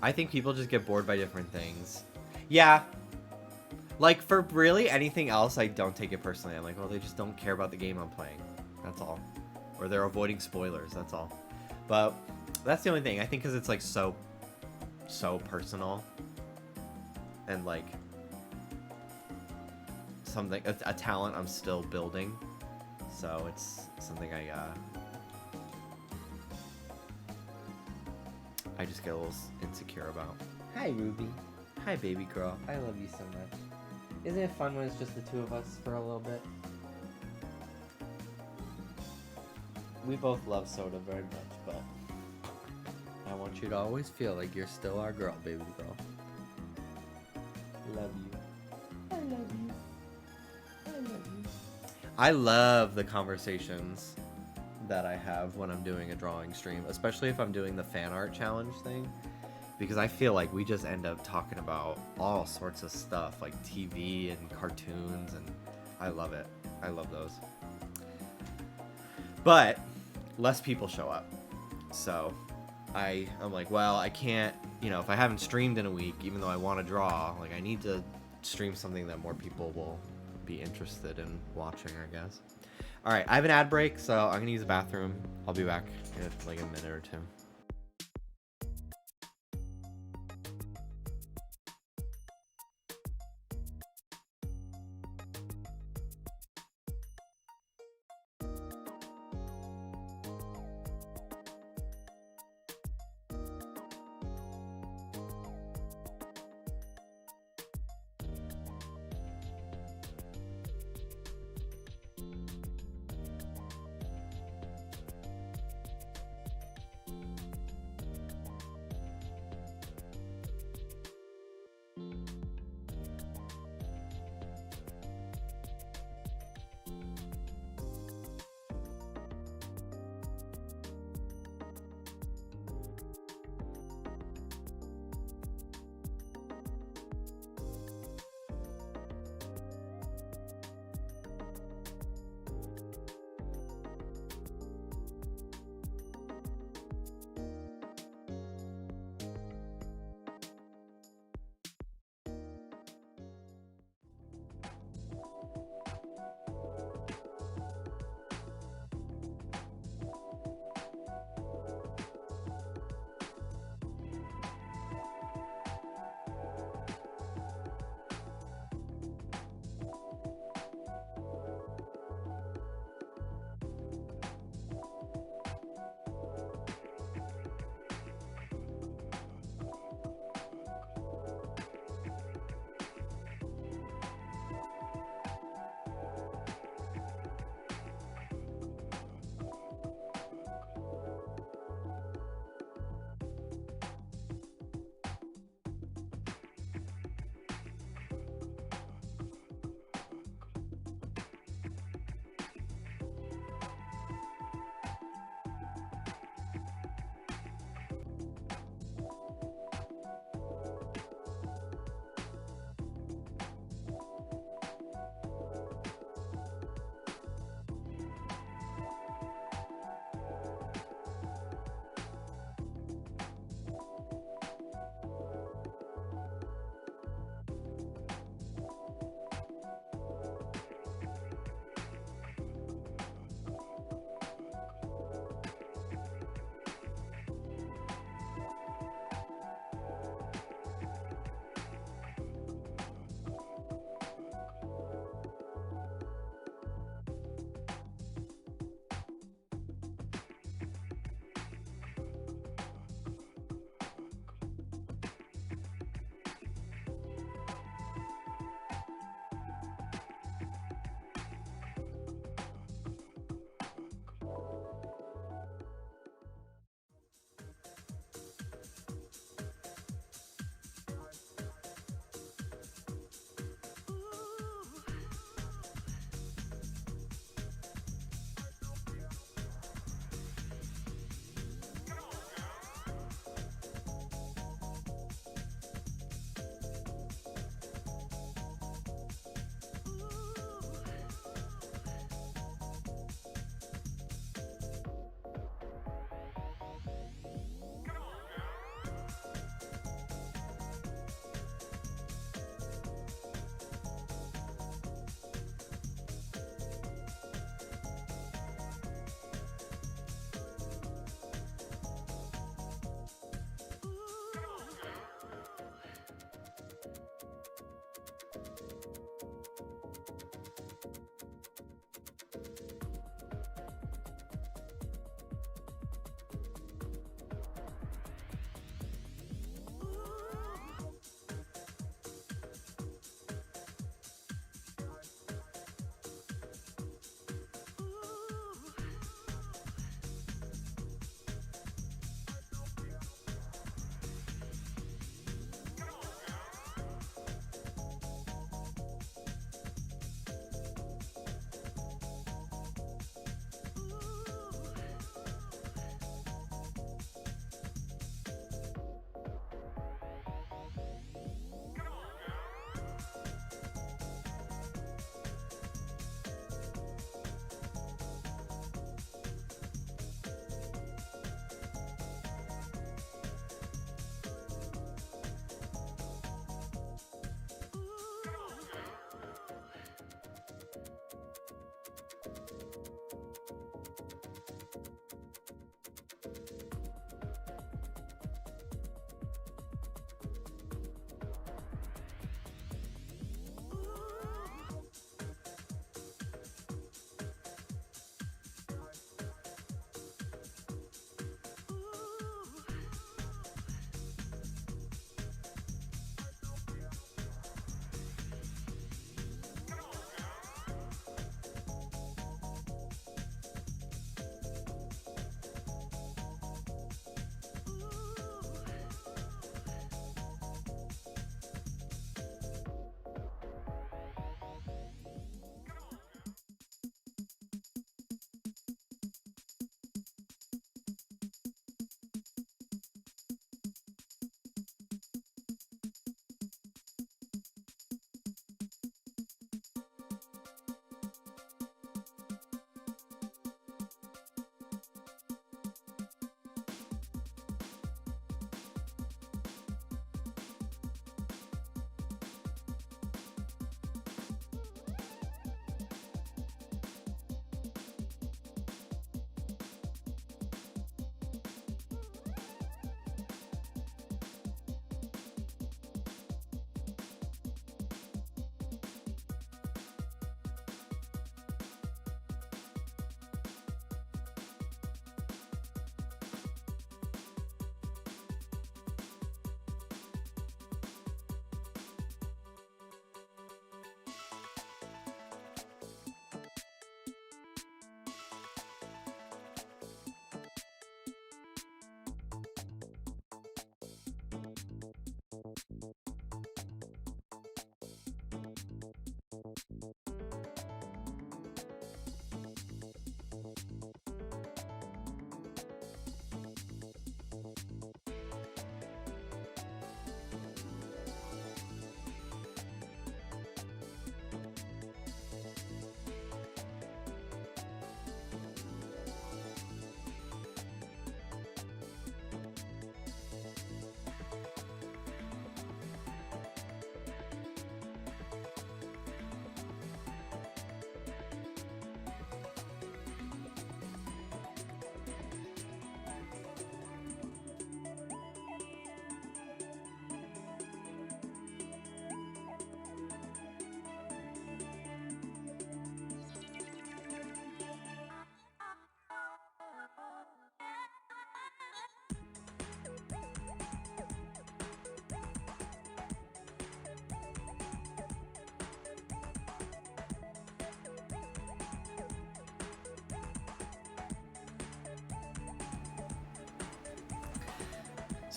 I think people just get bored by different things. Yeah. Like, for really anything else, I don't take it personally. I'm like, well, they just don't care about the game I'm playing. That's all. Or they're avoiding spoilers, that's all. But that's the only thing. I think because it's, like, so personal. And, like, something, a talent I'm still building. So it's something I just get a little insecure about. Hi, Ruby. Hi, baby girl. I love you so much. Isn't it fun when it's just the two of us for a little bit? We both love soda very much, but I want you to always feel like you're still our girl, baby girl. Love you. I love you. I love you. I love the conversations that I have when I'm doing a drawing stream, especially if I'm doing the fan art challenge thing, because I feel like we just end up talking about all sorts of stuff like TV and cartoons, and I love it. I love those. But less people show up, so I'm like, well, I can't, you know, if I haven't streamed in a week, even though I want to draw, like I need to stream something that more people will be interested in watching, I guess. All right, I have an ad break, so I'm gonna use the bathroom. I'll be back in like a minute or two.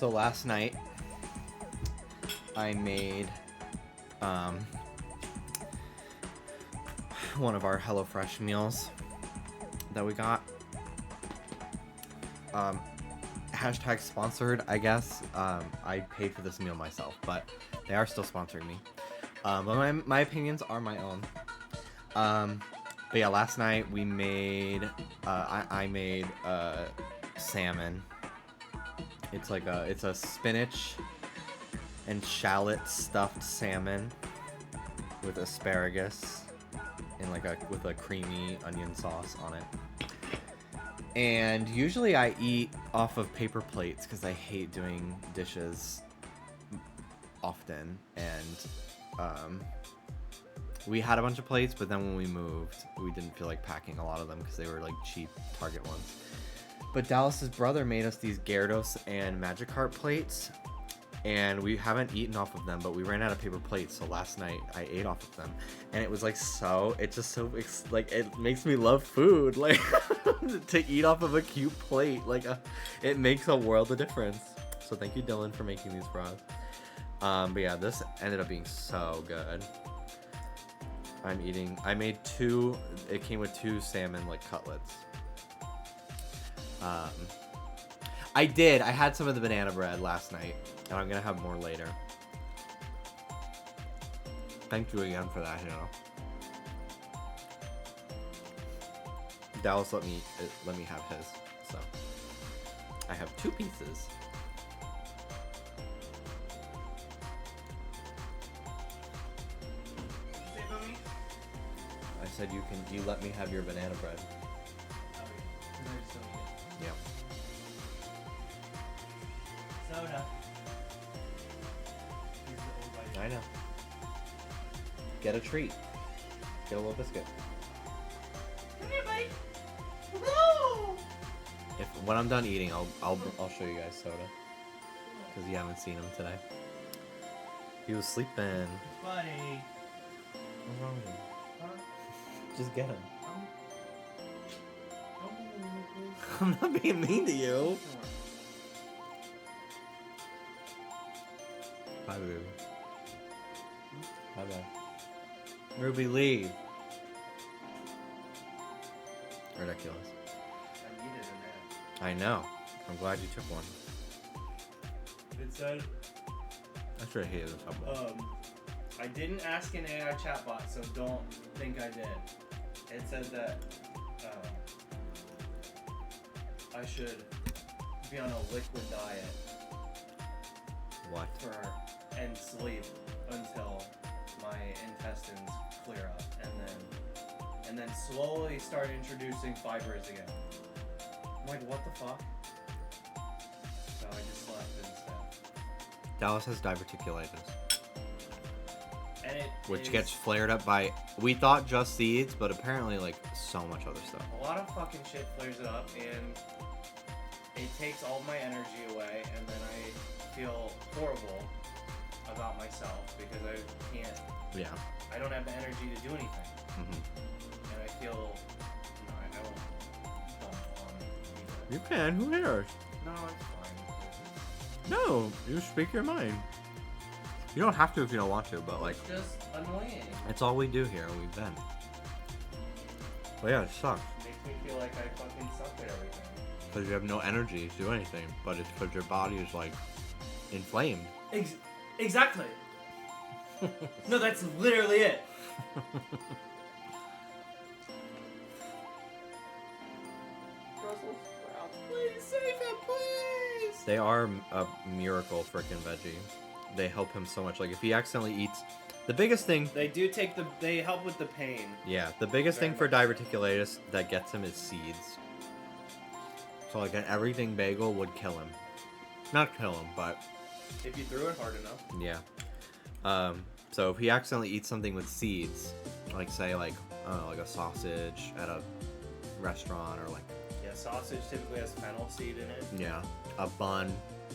So last night, I made one of our HelloFresh meals that we got. Hashtag sponsored, I guess. I paid for this meal myself, but they are still sponsoring me. But my opinions are my own. But yeah, last night we made, I made salmon. It's like it's a spinach and shallot stuffed salmon with asparagus and with a creamy onion sauce on it. And usually I eat off of paper plates because I hate doing dishes often. And we had a bunch of plates, but then when we moved, we didn't feel like packing a lot of them because they were like cheap Target ones. But Dallas's brother made us these Gyarados and Magikarp plates, and we haven't eaten off of them, but we ran out of paper plates, so last night I ate off of them, and it was like it makes me love food, like to eat off of a cute plate, it makes a world of difference. So thank you, Dylan, for making these for us. But yeah, this ended up being so good. I made two, it came with 2 salmon cutlets. I had some of the banana bread last night, and I'm gonna have more later. Thank you again for that, Dallas let me have his, so I have 2 pieces. I said you let me have your banana bread. Yeah. Soda. I know. Get a treat. Get a little biscuit. Come here, buddy. Woo! When I'm done eating, I'll show you guys Soda, because you haven't seen him today. He was sleeping. Buddy. What's wrong with him? Huh? Just get him. Don't be mean to me, please. I'm not being mean to you. Bye, baby. Bye bye. Ruby, leave. Ridiculous. I needed a nap. I know. I'm glad you took one. It said, I should have hated this album. I didn't ask an AI chatbot, so don't think I did. It said that I should be on a liquid diet What? and sleep until my intestines clear up, and then slowly start introducing fibers again. I'm like, what the fuck? So I just slept instead. Dallas has diverticulitis, And it which is gets flared up by, we thought just seeds, but apparently so much other stuff. a lot of fucking shit flares it up, and it takes all my energy away, and then I feel horrible about myself because I can't. Yeah. I don't have the energy to do anything, and I feel. No, I won't dump on either. You can. Who cares? No, it's fine. No, you speak your mind. You don't have to if you don't want to, but It's just annoying. it's all we do here. We've been. But yeah, it sucks It makes me feel like I fucking suck at everything. because you have no energy to do anything. But it's because your body is inflamed. Exactly. No, that's literally it. Brussels sprouts. Please save him, please. They are a miracle freaking veggie. They help him so much. If he accidentally eats, the biggest thing. They help with the pain. Yeah, the biggest thing for diverticulitis that gets him is seeds. So an everything bagel would kill him. Not kill him, but If you threw it hard enough. yeah. So if he accidentally eats something with seeds, say I don't know, a sausage at a restaurant, or Yeah, sausage typically has fennel seed in it. yeah, a bun,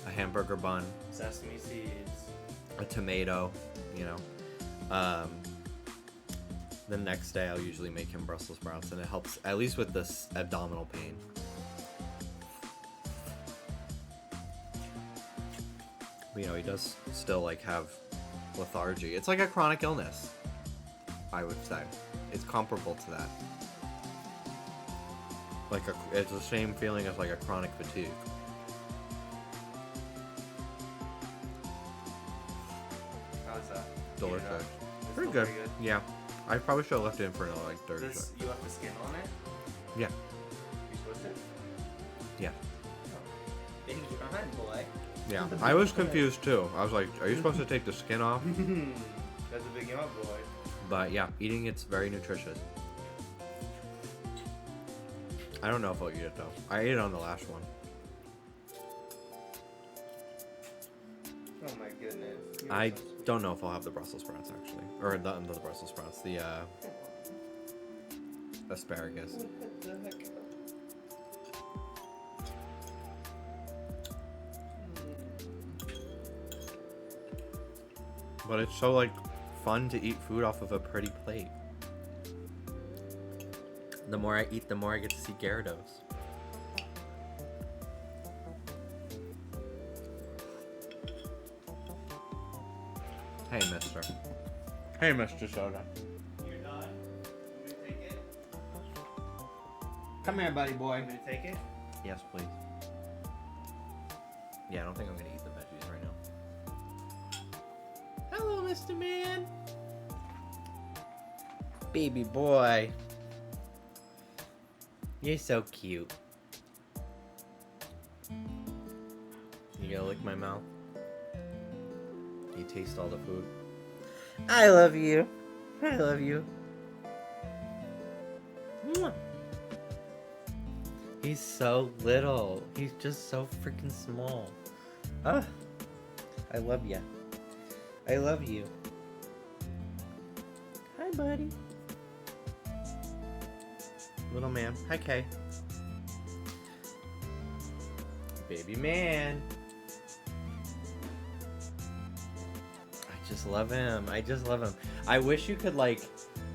a hamburger bun, Sesame seeds. a tomato, the next day I'll usually make him Brussels sprouts, and it helps at least with this abdominal pain. You know, he does still like have lethargy. It's like a chronic illness, I would say. It's comparable to that. It's the same feeling as like a chronic fatigue. How's that? Delicious. Yeah, it's Pretty still good. Yeah. I probably should have left it in for another like 30 This, seconds. you left the skin on it? Yeah. You supposed to? Yeah. Thank you, boy. Yeah. I was confused too. I was like, are you supposed to take the skin off? That's a big yawn, boy. But yeah, eating it's very nutritious. I don't know if I'll eat it though. I ate it on the last one. Oh my goodness. You are I so sweet. don't know if I'll have the Brussels sprouts actually. Or the Brussels sprouts. The asparagus. What the heck? But it's so like fun to eat food off of a pretty plate. The more I eat, the more I get to see Gyarados. Hey, mister. Hey, Mr. Soda. You're done? Want me to take it? Come here, buddy boy. Want me to take it? Yes, please. Yeah, I don't think I'm gonna eat the veggies right now. Hello, Mr. Man. Baby boy. You're so cute. You gonna lick my mouth? You taste all the food. I love you. I love you. Mwah. He's so little. He's just so freaking small. Ah, I love ya. I love you. Hi, buddy. Little man. Hi, Kay. Baby man. I just love him. I just love him. I wish you could, like,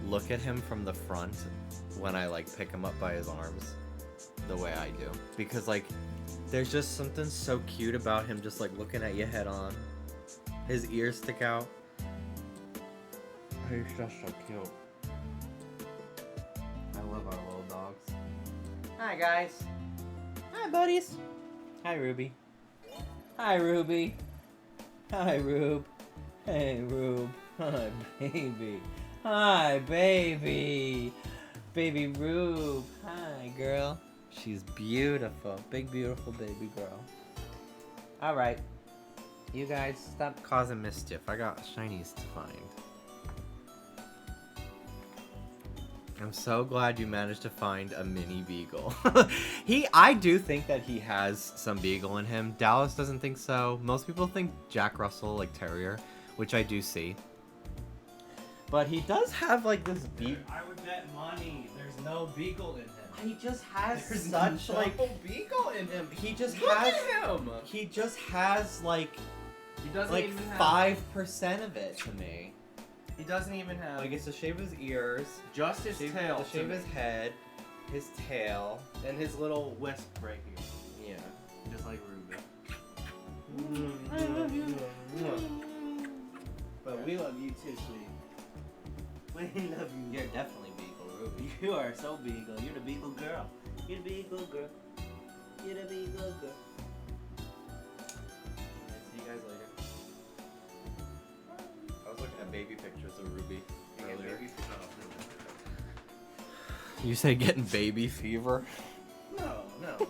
look at him from the front when I, like, pick him up by his arms the way I do. Because, like, there's just something so cute about him just, like, looking at you head on. His ears stick out. He's just so cute. I love our little dogs. Hi, guys. Hi, buddies. Hi, Ruby. Hi, Ruby. Hi, Rube. Hey, Rube. Hi, baby. Hi, baby. Baby Rube. Hi, girl. She's beautiful. Big, beautiful baby girl. Alright. You guys, stop causing mischief. I got shinies to find. I'm so glad you managed to find a mini beagle. I do think that he has some beagle in him. Dallas doesn't think so. Most people think Jack Russell, like terrier, which I do see. But he does have like this beak. I would bet money. There's no beagle in him. He just has There's such no like beagle in him. he just Look has at him. he just has like He doesn't like even have 5% of it to me. He doesn't even have Like it's to shave his ears, just his tail. to shave his head, his tail. and his little wisp right here. Yeah. Just like Ruby. I love you. But we love you too, sweet. We love you. You're definitely Beagle Ruby. You are so beagle. You're the beagle girl. You're the beagle girl. You're the beagle girl. See you guys later. I was looking at baby pictures of Ruby earlier. You say getting baby fever? No, no.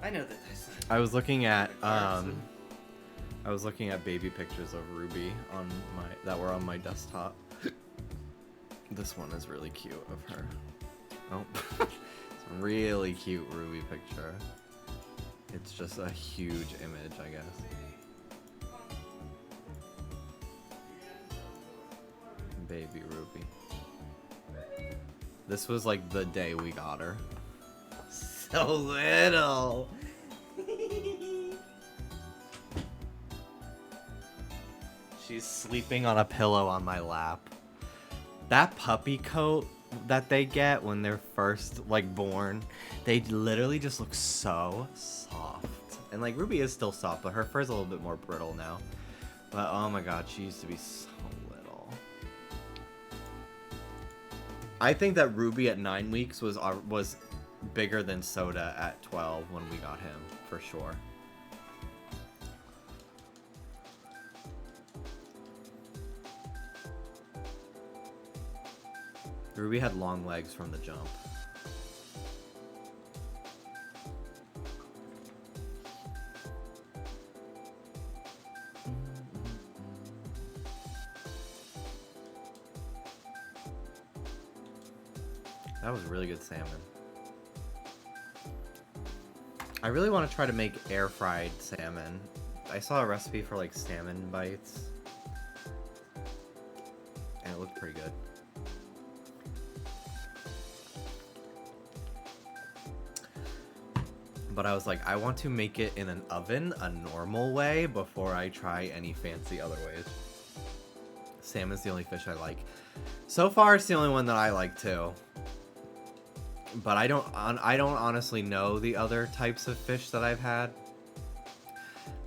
I know that that's not. I was looking at Comparison. I was looking at baby pictures of Ruby on that were on my desktop. This one is really cute of her. Oh, it's a really cute Ruby picture. It's just a huge image, I guess. Baby Ruby. This was like the day we got her. So little. She's sleeping on a pillow on my lap. That puppy coat that they get when they're first like born, they literally just look so soft And like Ruby is still soft, but her fur's a little bit more brittle now. But oh my god, she used to be so little. I think that Ruby at 9 weeks was bigger than Soda at 12 when we got him, for sure. Ruby had long legs from the jump. That was really good salmon. I really want to try to make air fried salmon. I saw a recipe for like salmon bites, and it looked pretty good. But I was like, I want to make it in an oven, a normal way, before I try any fancy other ways. Salmon's the only fish I like. So far, it's the only one that I like too. But I don't honestly know the other types of fish that I've had.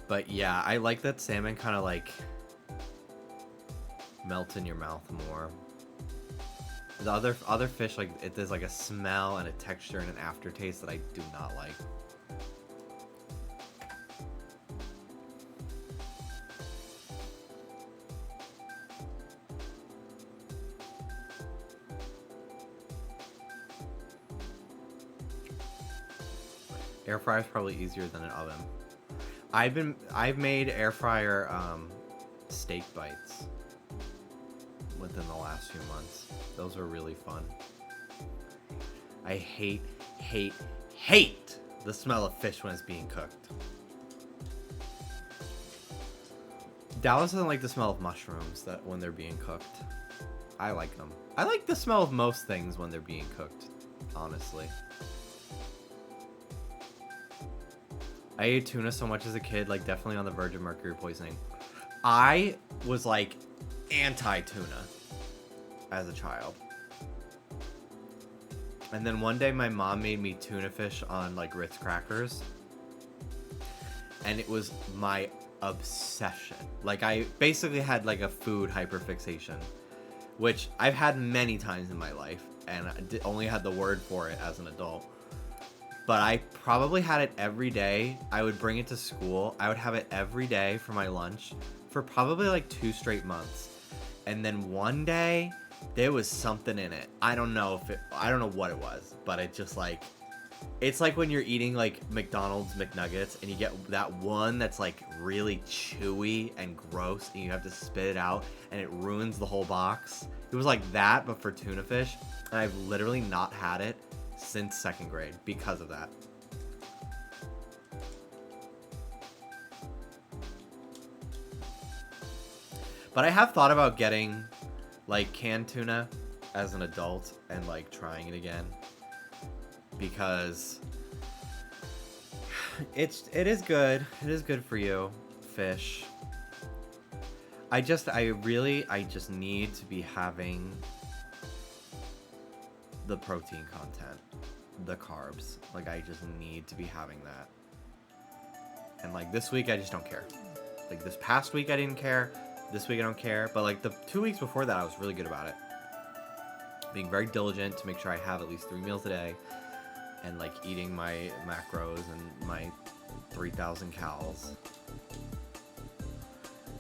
But yeah, I like that salmon kind of like melts in your mouth more. The other fish, like there's like a smell and a texture and an aftertaste that I do not like. Air fryer is probably easier than an oven. I've made air fryer steak bites within the last few months. Those were really fun. I hate the smell of fish when it's being cooked. Dallas doesn't like the smell of mushrooms when they're being cooked. I like them. I like the smell of most things when they're being cooked, honestly. I ate tuna so much as a kid, like definitely on the verge of mercury poisoning. I was like anti-tuna as a child. And then one day my mom made me tuna fish on like Ritz crackers. And it was my obsession. Like I basically had like a food hyperfixation, which I've had many times in my life. And I only had the word for it as an adult. But I probably had it every day. I would bring it to school. I would have it every day for my lunch for probably like 2 straight months. And then one day there was something in it. I don't know what it was, but it just like, it's like when you're eating like McDonald's McNuggets and you get that one that's like really chewy and gross and you have to spit it out and it ruins the whole box. It was like that, but for tuna fish. And I've literally not had it since 2nd grade because of that. But I have thought about getting like canned tuna as an adult and like trying it again, because it is good. It is good for you, fish. I just need to be having the protein content, the carbs. Like I just need to be having that. And like this week I just don't care. Like this past week I didn't care. This week I don't care. But like the 2 weeks before that I was really good about it. Being very diligent to make sure I have at least 3 meals a day and like eating my macros and my 3,000 calories.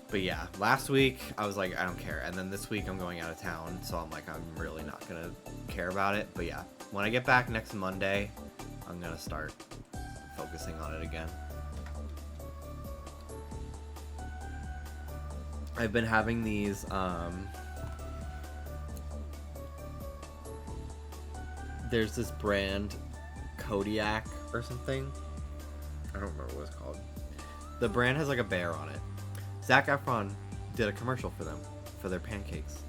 But yeah, last week I was like, I don't care. And then this week I'm going out of town, so I'm like, I'm really not gonna care about it. But yeah, when I get back next Monday, I'm gonna start focusing on it again. I've been having these there's this brand, Kodiak or something. I don't remember what it's called. The brand has like a bear on it. Zac Efron did a commercial for them, for their pancakes.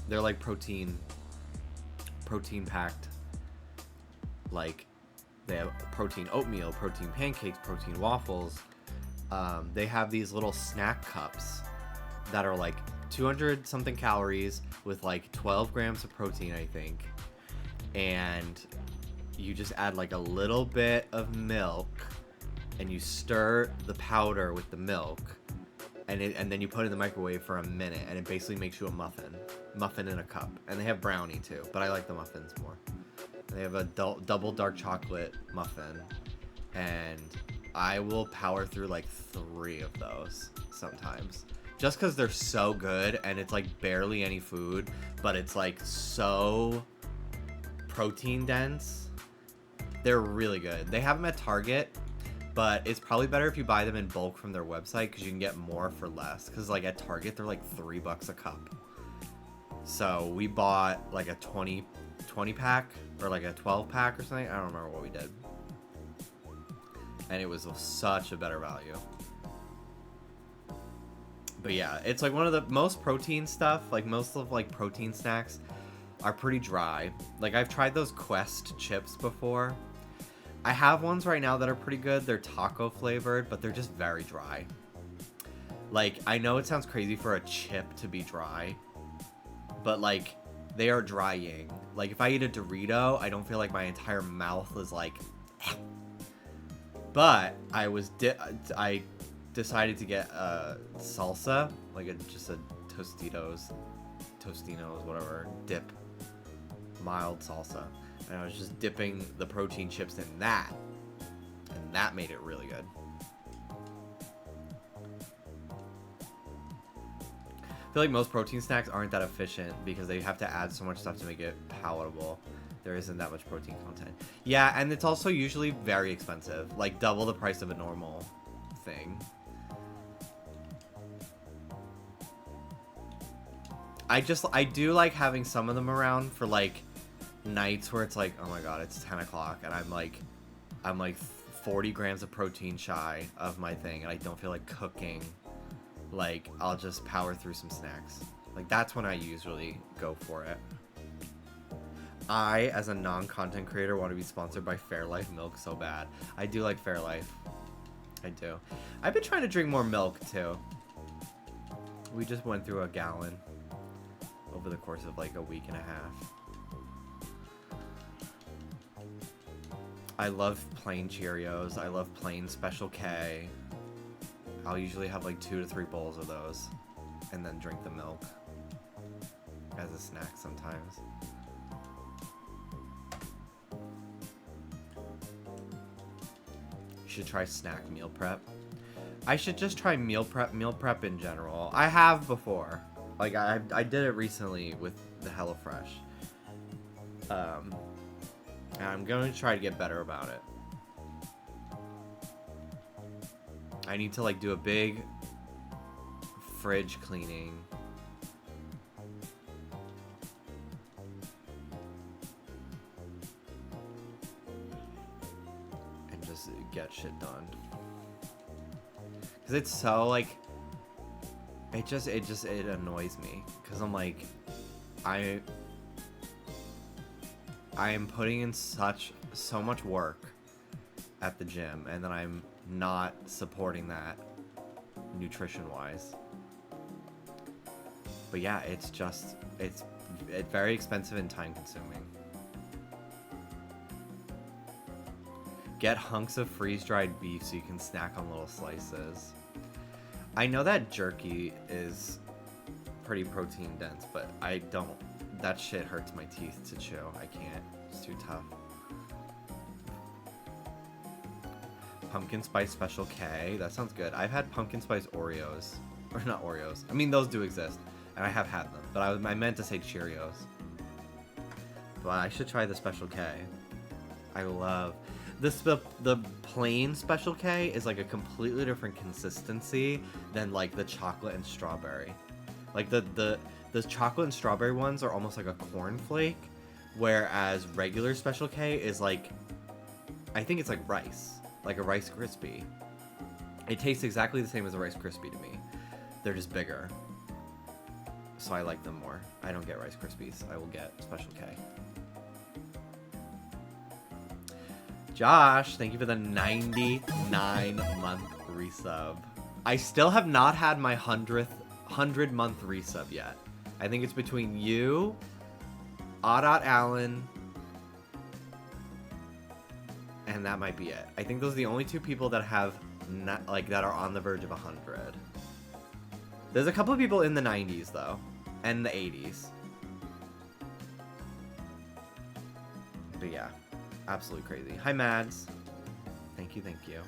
They're like protein packed. Like they have protein oatmeal, protein pancakes, protein waffles. They have these little snack cups that are like 200 something calories with like 12 grams of protein, I think. And you just add like a little bit of milk and you stir the powder with the milk, and then you put it in the microwave for a minute, and it basically makes you a muffin in a cup. And they have brownie too, but I like the muffins more. And they have a double dark chocolate muffin, and I will power through like 3 of those sometimes, just because they're so good, and it's like barely any food, but it's like so protein dense. They're really good. They have them at Target, but it's probably better if you buy them in bulk from their website, because you can get more for less. Because like at Target, they're like $3 a cup. So we bought like a 20 pack or like a 12 pack or something. I don't remember what we did. And it was such a better value. But yeah, it's like one of the most protein stuff. Like most of like protein snacks are pretty dry. Like I've tried those Quest chips before. I have ones right now that are pretty good. They're taco flavored, but they're just very dry. Like, I know it sounds crazy for a chip to be dry, but like, they are drying. Like, if I eat a Dorito, I don't feel like my entire mouth is like... But I decided to get a salsa, like just a Tostinos, whatever, dip, mild salsa. And I was just dipping the protein chips in that, and that made it really good. I feel like most protein snacks aren't that efficient because they have to add so much stuff to make it palatable. There isn't that much protein content. Yeah, and it's also usually very expensive, like double the price of a normal thing. I do like having some of them around for like nights where it's like, oh my god, it's 10 o'clock and I'm like 40 grams of protein shy of my thing and I don't feel like cooking. Like, I'll just power through some snacks. Like, that's when I usually go for it. I, as a non-content creator, want to be sponsored by Fairlife Milk so bad. I do like Fairlife. I do. I've been trying to drink more milk, too. We just went through a gallon over the course of, like, a week and a half. I love plain Cheerios. I love plain Special K. I'll usually have like 2 to 3 bowls of those and then drink the milk as a snack sometimes. You should try snack meal prep. I should just try meal prep in general. I have before. Like I did it recently with the HelloFresh. And I'm going to try to get better about it. I need to like do a big fridge cleaning. And just get shit done. Cause it's so like it annoys me. Cause I'm like I am putting in so much work at the gym and then I'm not supporting that nutrition wise. But yeah, it's very expensive and time consuming. Get hunks of freeze-dried beef so you can snack on little slices. I know that jerky is pretty protein dense, but I don't, that shit hurts my teeth to chew. I can't, it's too tough. Pumpkin spice Special K. That sounds good. I've had pumpkin spice Oreos. Or not Oreos. I mean, those do exist. And I have had them. But I meant to say Cheerios. But I should try the Special K. I love... The plain Special K is like a completely different consistency than like the chocolate and strawberry. Like the chocolate and strawberry ones are almost like a cornflake. Whereas regular Special K is like... I think it's like rice. Like a Rice Krispie. It tastes exactly the same as a Rice Krispie to me. They're just bigger. So I like them more. I don't get Rice Krispies. I will get Special K. Josh, thank you for the 99-month resub. I still have not had my 100-month resub yet. I think it's between you, Audot Allen, and that might be it. I think those are the only two people that have not, like, that are on the verge of 100. There's a couple of people in the 90s though, and the 80s. But yeah, absolutely crazy. Hi Mads. Thank you, thank you.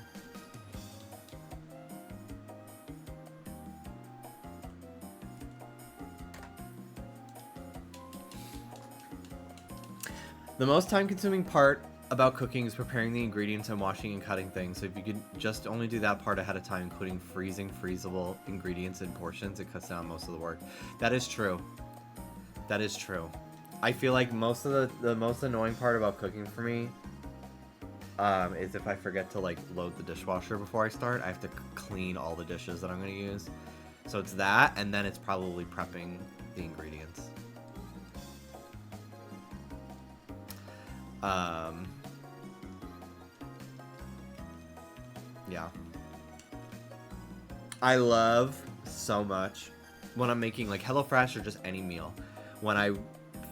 The most time-consuming part about cooking is preparing the ingredients and washing and cutting things. So if you could just only do that part ahead of time, including freezing freezable ingredients in portions, it cuts down most of the work. That is true. That is true. I feel like most of the most annoying part about cooking for me is if I forget to like load the dishwasher before I start. I have to clean all the dishes that I'm going to use. So it's that, and then it's probably prepping the ingredients. Yeah. I love so much when I'm making like HelloFresh or just any meal, when I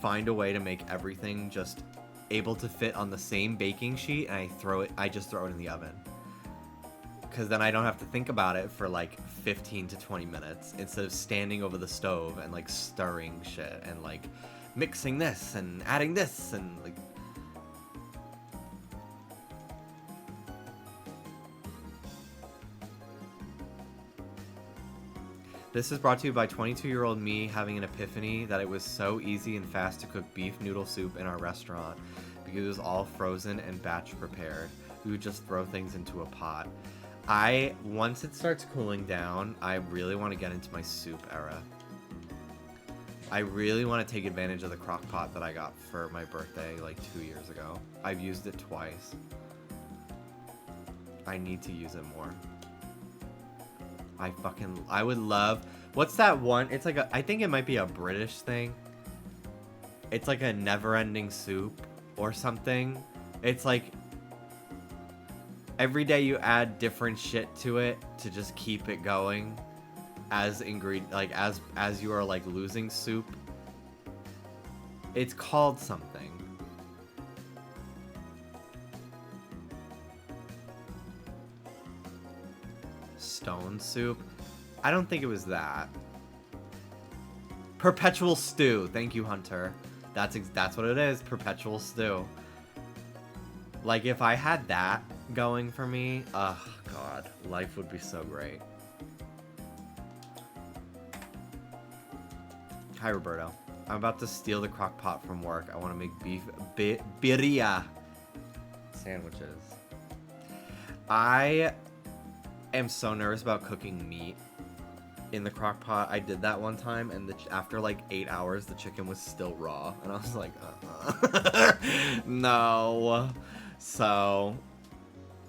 find a way to make everything just able to fit on the same baking sheet and I just throw it in the oven. Because then I don't have to think about it for like 15 to 20 minutes instead of standing over the stove and like stirring shit and like mixing this and adding this and like. This is brought to you by 22-year-old me having an epiphany that it was so easy and fast to cook beef noodle soup in our restaurant because it was all frozen and batch prepared. We would just throw things into a pot. Once it starts cooling down, I really want to get into my soup era. I really want to take advantage of the crock pot that I got for my birthday like 2 years ago. I've used it twice. I need to use it more. I would love, what's that one? It's like I think it might be a British thing. It's like a never-ending soup or something. It's like every day you add different shit to it to just keep it going as as you are like losing soup. It's called something. Stone soup? I don't think it was that. Perpetual stew. Thank you, Hunter. That's what it is. Perpetual stew. Like if I had that going for me, oh god, life would be so great. Hi Roberto. I'm about to steal the crock pot from work. I want to make beef birria sandwiches. I am so nervous about cooking meat in the crock pot. I did that one time, and after like 8 hours, the chicken was still raw, and I was like, no. So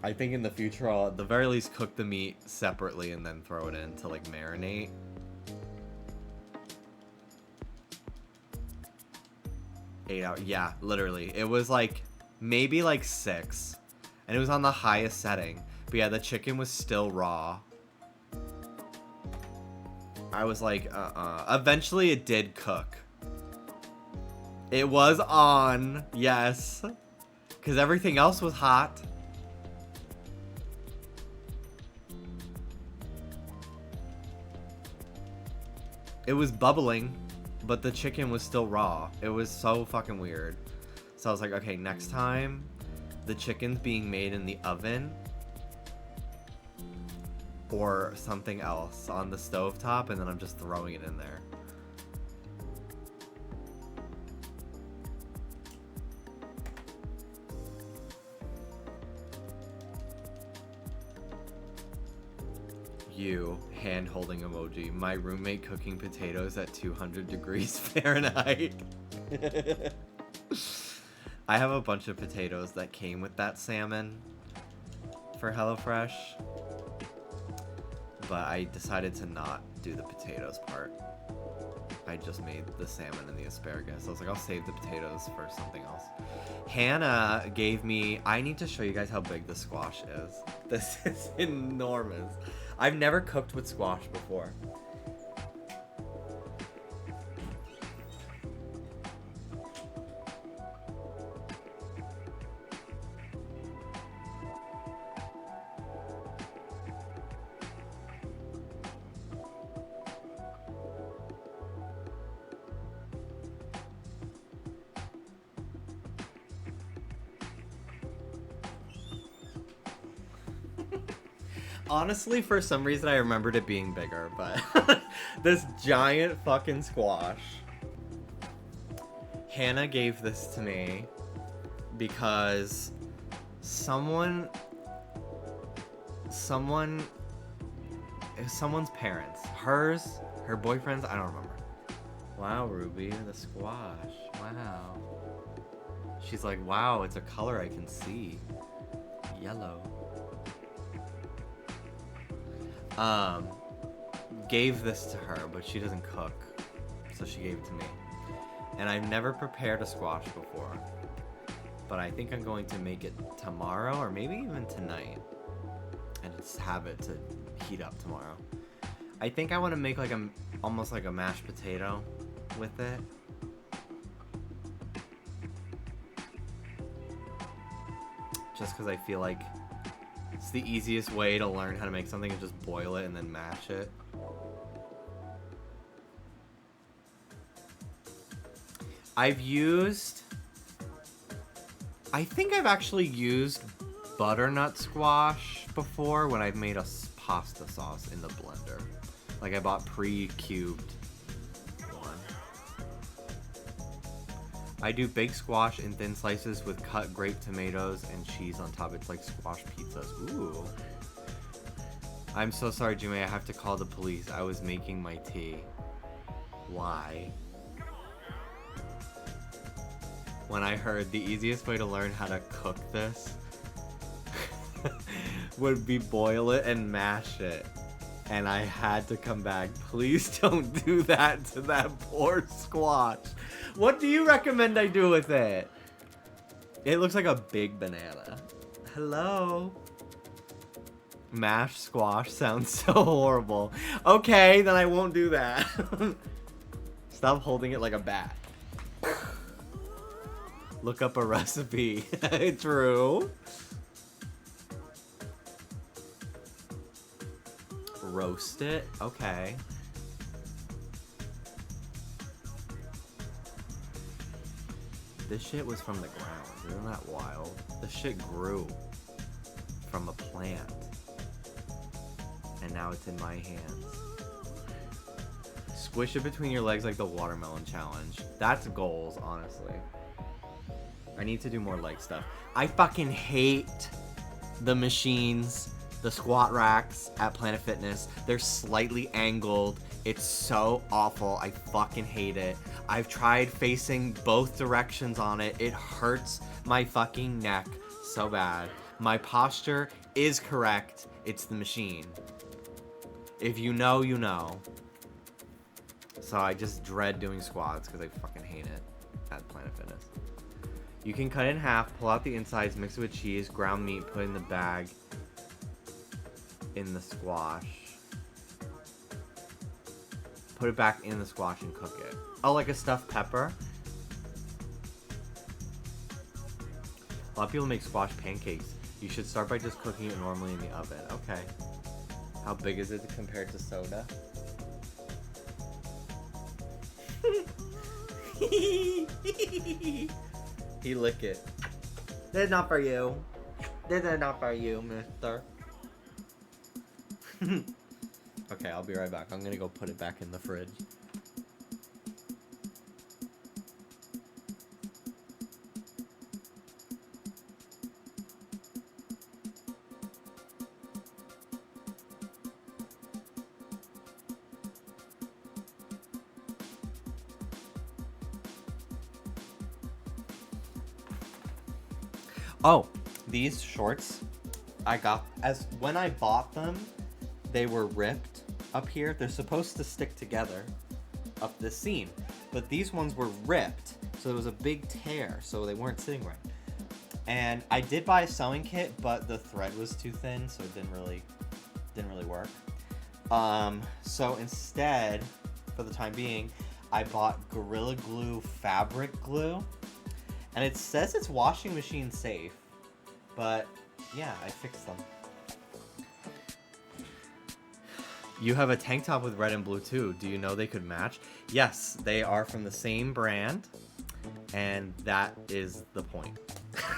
I think in the future, I'll at the very least cook the meat separately and then throw it in to like marinate. Yeah, literally. It was like maybe like 6, and it was on the highest setting. But yeah, the chicken was still raw. I was like, Eventually it did cook. It was on, yes. Because everything else was hot. It was bubbling, but the chicken was still raw. It was so fucking weird. So I was like, okay, next time the chicken's being made in the oven or something else on the stovetop, and then I'm just throwing it in there. You, hand holding emoji. My roommate cooking potatoes at 200 degrees Fahrenheit. I have a bunch of potatoes that came with that salmon for HelloFresh, but I decided to not do the potatoes part. I just made the salmon and the asparagus. I was like, I'll save the potatoes for something else. Hannah gave me, I need to show you guys how big the squash is. This is enormous. I've never cooked with squash before. Honestly, for some reason, I remembered it being bigger, but this giant fucking squash. Hannah gave this to me because someone's parents, her boyfriend's, I don't remember. Wow, Ruby, the squash. Wow. She's like, wow, it's a color I can see. Yellow. Gave this to her, but she doesn't cook, so she gave it to me. And I've never prepared a squash before, but I think I'm going to make it tomorrow or maybe even tonight, and just have it to heat up tomorrow. I think I want to make like almost like a mashed potato with it. Just because I feel like it's the easiest way to learn how to make something, and just boil it and then mash it. I think I've actually used butternut squash before when I've made a pasta sauce in the blender. Like I bought pre-cubed one. I do big squash in thin slices with cut grape tomatoes and cheese on top. It's like squash pizzas. Ooh. I'm so sorry, Jimmy. I have to call the police. I was making my tea. Why? When I heard the easiest way to learn how to cook this would be boil it and mash it. And I had to come back. Please don't do that to that poor squash. What do you recommend I do with it? It looks like a big banana. Hello? Mashed squash sounds so horrible. Okay, then I won't do that. Stop holding it like a bat. Look up a recipe. True. Roast it? Okay. This shit was from the ground. Isn't that wild? This shit grew from a plant. And now it's in my hands. Squish it between your legs like the watermelon challenge. That's goals, honestly. I need to do more leg stuff. I fucking hate the machines, the squat racks at Planet Fitness. They're slightly angled. It's so awful. I fucking hate it. I've tried facing both directions on it. It hurts my fucking neck so bad. My posture is correct. It's the machine. If you know, you know. So I just dread doing squats because I fucking hate it at Planet Fitness. You can cut it in half, pull out the insides, mix it with cheese, ground meat, put it in the bag in the squash. Put it back in the squash and cook it. Oh, like a stuffed pepper? A lot of people make squash pancakes. You should start by just cooking it normally in the oven. Okay. How big is it compared to soda? He lick it. This is not for you. This is not for you, mister. Okay, I'll be right back. I'm gonna go put it back in the fridge. Oh, these shorts I got when I bought them, they were ripped up here. They're supposed to stick together up this seam, but these ones were ripped, so there was a big tear, so they weren't sitting right. And I did buy a sewing kit, but the thread was too thin, so it didn't really work. So instead, for the time being, I bought Gorilla Glue fabric glue. And it says it's washing machine safe, but yeah, I fixed them. You have a tank top with red and blue too. Do you know they could match? Yes, they are from the same brand, and that is the point.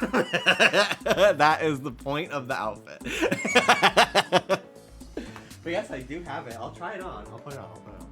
That is the point of the outfit. But yes, I do have it. I'll try it on. I'll put it on. I'll put it on.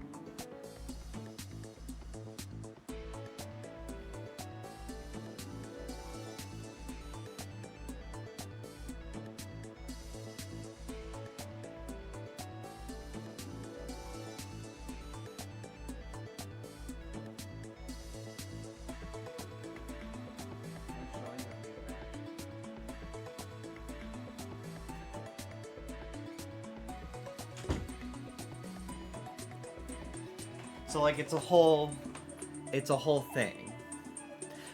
So like it's a whole thing.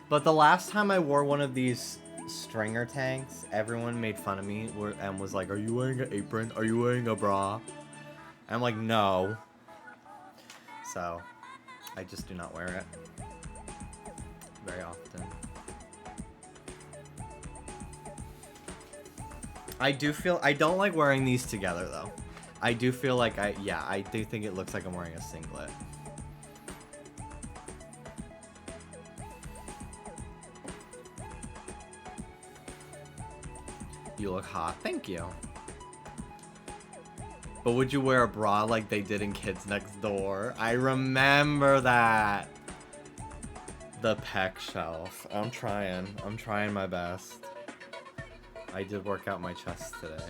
But the last time I wore one of these stringer tanks, everyone made fun of me and was like, "Are you wearing an apron? Are you wearing a bra?" And I'm like, "No." So I just do not wear it very often. I don't like wearing these together though. I do feel like I do think it looks like I'm wearing a singlet. You look hot. Thank you. But would you wear a bra like they did in Kids Next Door? I remember that. The pec shelf. I'm trying my best. I did work out my chest today.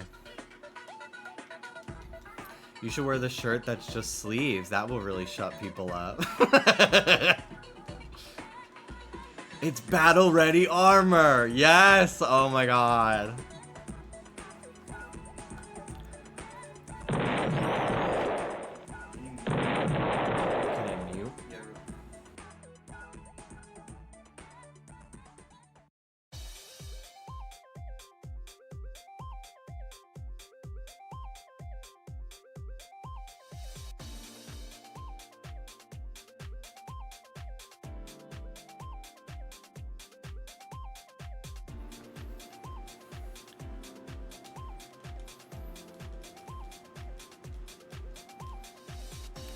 You should wear the shirt that's just sleeves. That will really shut people up. It's battle ready armor. Yes. Oh my god.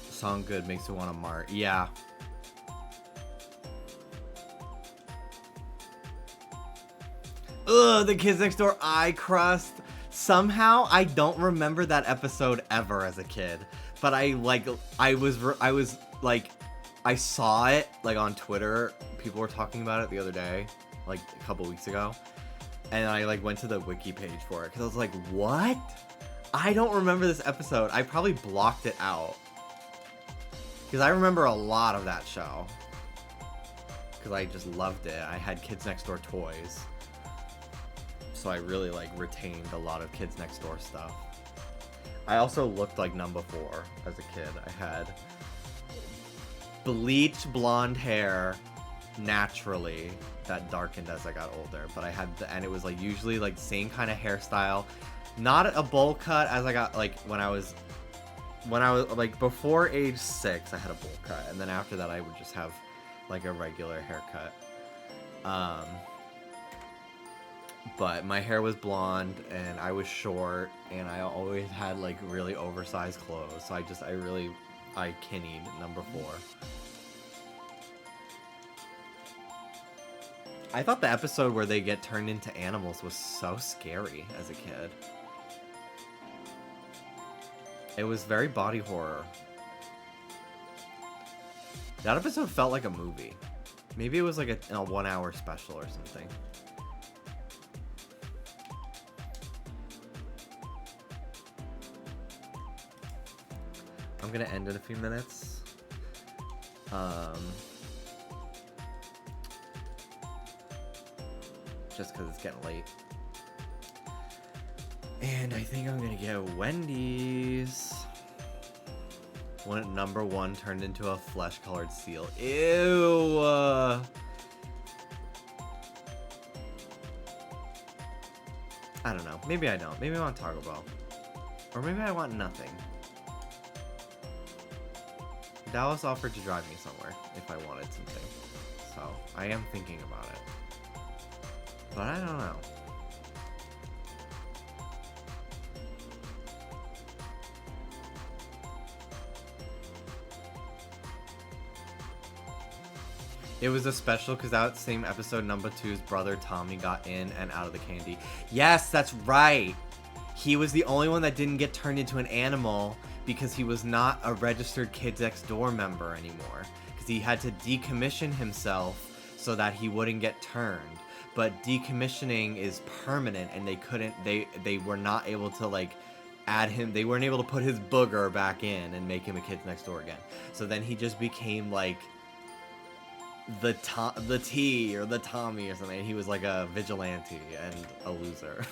Song good makes me want to mart. Yeah. Ugh, the Kids Next Door eye crust. Somehow I don't remember that episode ever as a kid, but I saw it like on Twitter. People were talking about it the other day, like a couple weeks ago, and I like went to the wiki page for it because I was like, what? I don't remember this episode. I probably blocked it out. Because I remember a lot of that show. Because I just loved it. I had Kids Next Door toys. So I really like retained a lot of Kids Next Door stuff. I also looked like number 4 as a kid. I had bleached blonde hair naturally that darkened as I got older. But I had, and it was like usually like the same kind of hairstyle. Not a bowl cut as I got like when I was like before age 6 I had a bowl cut, and then after that I would just have like a regular haircut. But my hair was blonde and I was short and I always had like really oversized clothes, so I kinnied number 4. I thought the episode where they get turned into animals was so scary as a kid. It was very body horror. That episode felt like a movie. Maybe it was like a 1-hour special or something. I'm gonna end in a few minutes. Just because it's getting late. And I think I'm gonna get Wendy's. When number 1 turned into a flesh-colored seal. Ew! I don't know. Maybe I don't. Maybe I want Taco Bell. Or maybe I want nothing. Dallas offered to drive me somewhere if I wanted something. So, I am thinking about it. But I don't know. It was a special because that same episode, number 2's brother Tommy got in and out of the candy. Yes, that's right. he was the only one that didn't get turned into an animal because he was not a registered Kids Next Door member anymore. Because he had to decommission himself so that he wouldn't get turned. But decommissioning is permanent, and they were not able to like add him. They weren't able to put his booger back in and make him a Kids Next Door again. So then he just became like the T or the Tommy or something. He was like a vigilante and a loser.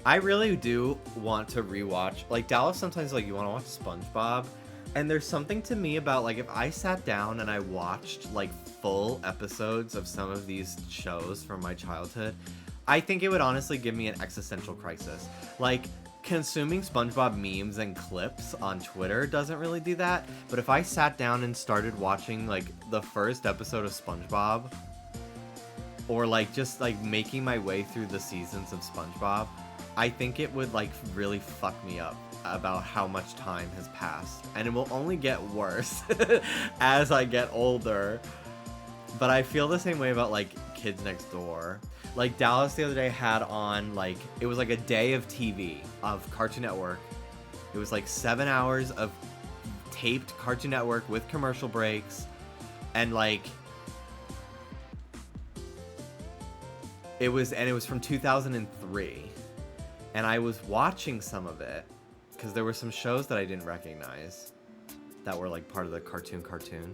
I really do want to rewatch, like Dallas sometimes like you want to watch SpongeBob, and there's something to me about like if I sat down and I watched like full episodes of some of these shows from my childhood, I think it would honestly give me an existential crisis. Like consuming SpongeBob memes and clips on Twitter doesn't really do that, but if I sat down and started watching like the first episode of SpongeBob, or like just like making my way through the seasons of SpongeBob, I think it would like really fuck me up about how much time has passed, and it will only get worse as I get older. But I feel the same way about like Kids Next Door. Like Dallas the other day had on like, it was like a day of TV of Cartoon Network. It was like 7 hours of taped Cartoon Network with commercial breaks, and like it was from 2003. And I was watching some of it because there were some shows that I didn't recognize that were like part of the cartoon.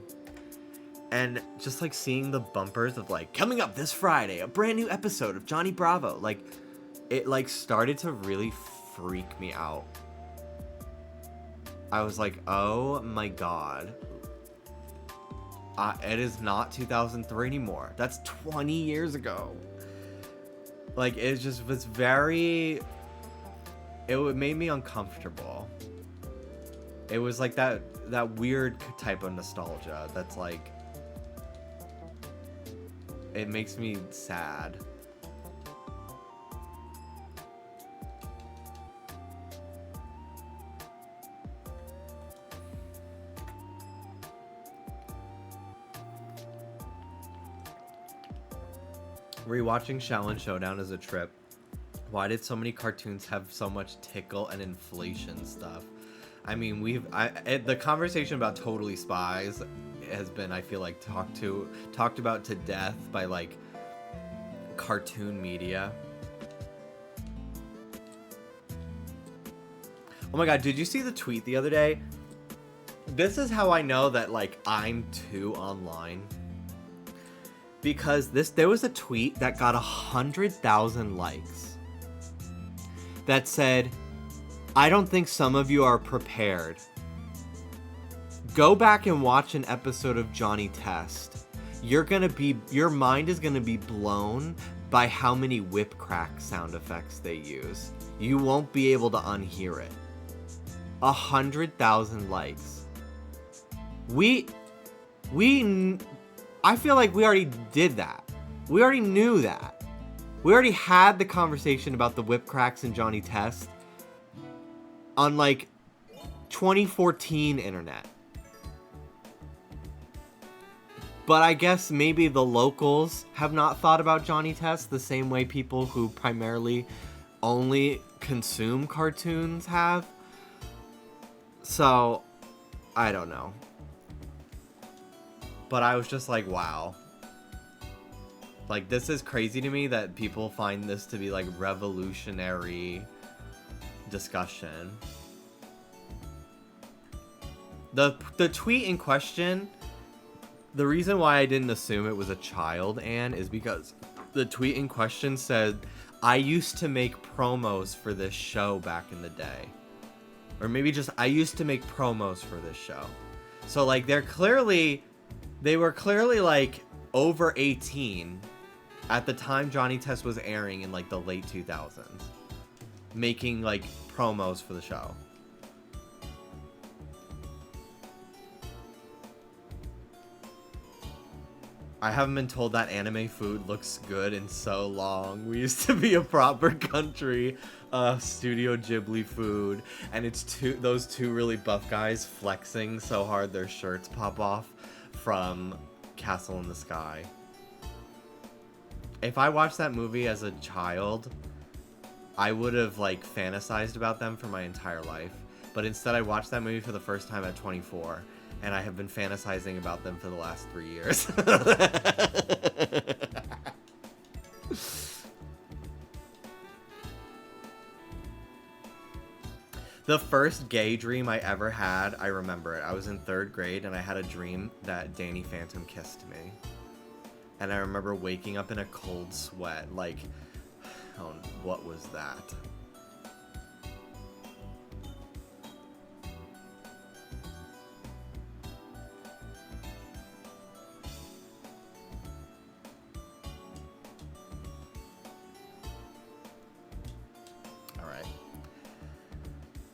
And just like seeing the bumpers of like, coming up this Friday, a brand new episode of Johnny Bravo. Like it like started to really freak me out. I was like, oh my God. It is not 2003 anymore. That's 20 years ago. Like it just was very... It made me uncomfortable. It was like that weird type of nostalgia that's like, it makes me sad. Rewatching Shaolin Showdown is a trip. Why did so many cartoons have so much tickle and inflation stuff? I mean, the conversation about Totally Spies has been, I feel like, talked about to death by like cartoon media. Oh my God, did you see the tweet the other day? This is how I know that like I'm too online. Because there was a tweet that got 100,000 likes. That said, I don't think some of you are prepared. Go back and watch an episode of Johnny Test. Your mind is gonna be blown by how many whip crack sound effects they use. You won't be able to unhear it. 100,000 likes. I feel like we already did that. We already knew that. We already had the conversation about the whip cracks in Johnny Test on like 2014 internet. But I guess maybe the locals have not thought about Johnny Test the same way people who primarily only consume cartoons have. So, I don't know. But I was just like, wow. Like, this is crazy to me that people find this to be, like, revolutionary discussion. The tweet in question, the reason why I didn't assume it was a child, Anne, is because the tweet in question said, I used to make promos for this show back in the day. Or maybe just, I used to make promos for this show. So, like, they were clearly, like, over 18 at the time Johnny Test was airing in like the late 2000s, making like promos for the show. I haven't been told that anime food looks good in so long. We used to be a proper country of Studio Ghibli food, and it's those two really buff guys flexing so hard their shirts pop off from Castle in the Sky. If I watched that movie as a child, I would have like fantasized about them for my entire life. But instead I watched that movie for the first time at 24. And I have been fantasizing about them for the last 3 years. The first gay dream I ever had, I remember it. I was in 3rd grade and I had a dream that Danny Phantom kissed me. And I remember waking up in a cold sweat. Like, oh, what was that?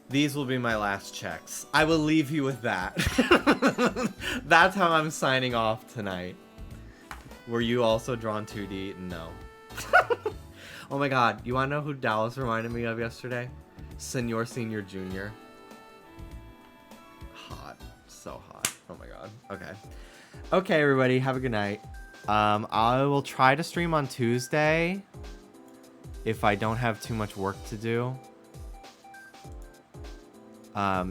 These will be my last checks. I will leave you with that. That's how I'm signing off tonight. Were you also drawn 2D? No. Oh my god, you wanna know who Dallas reminded me of yesterday? Senor Senior Jr. Hot. So hot. Oh my god. Okay. Okay, everybody, have a good night. I will try to stream on Tuesday if I don't have too much work to do.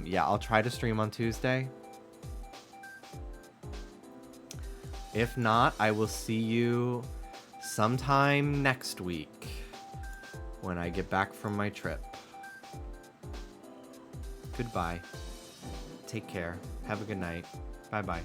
Yeah, I'll try to stream on Tuesday. If not, I will see you sometime next week when I get back from my trip. Goodbye. Take care. Have a good night. Bye-bye.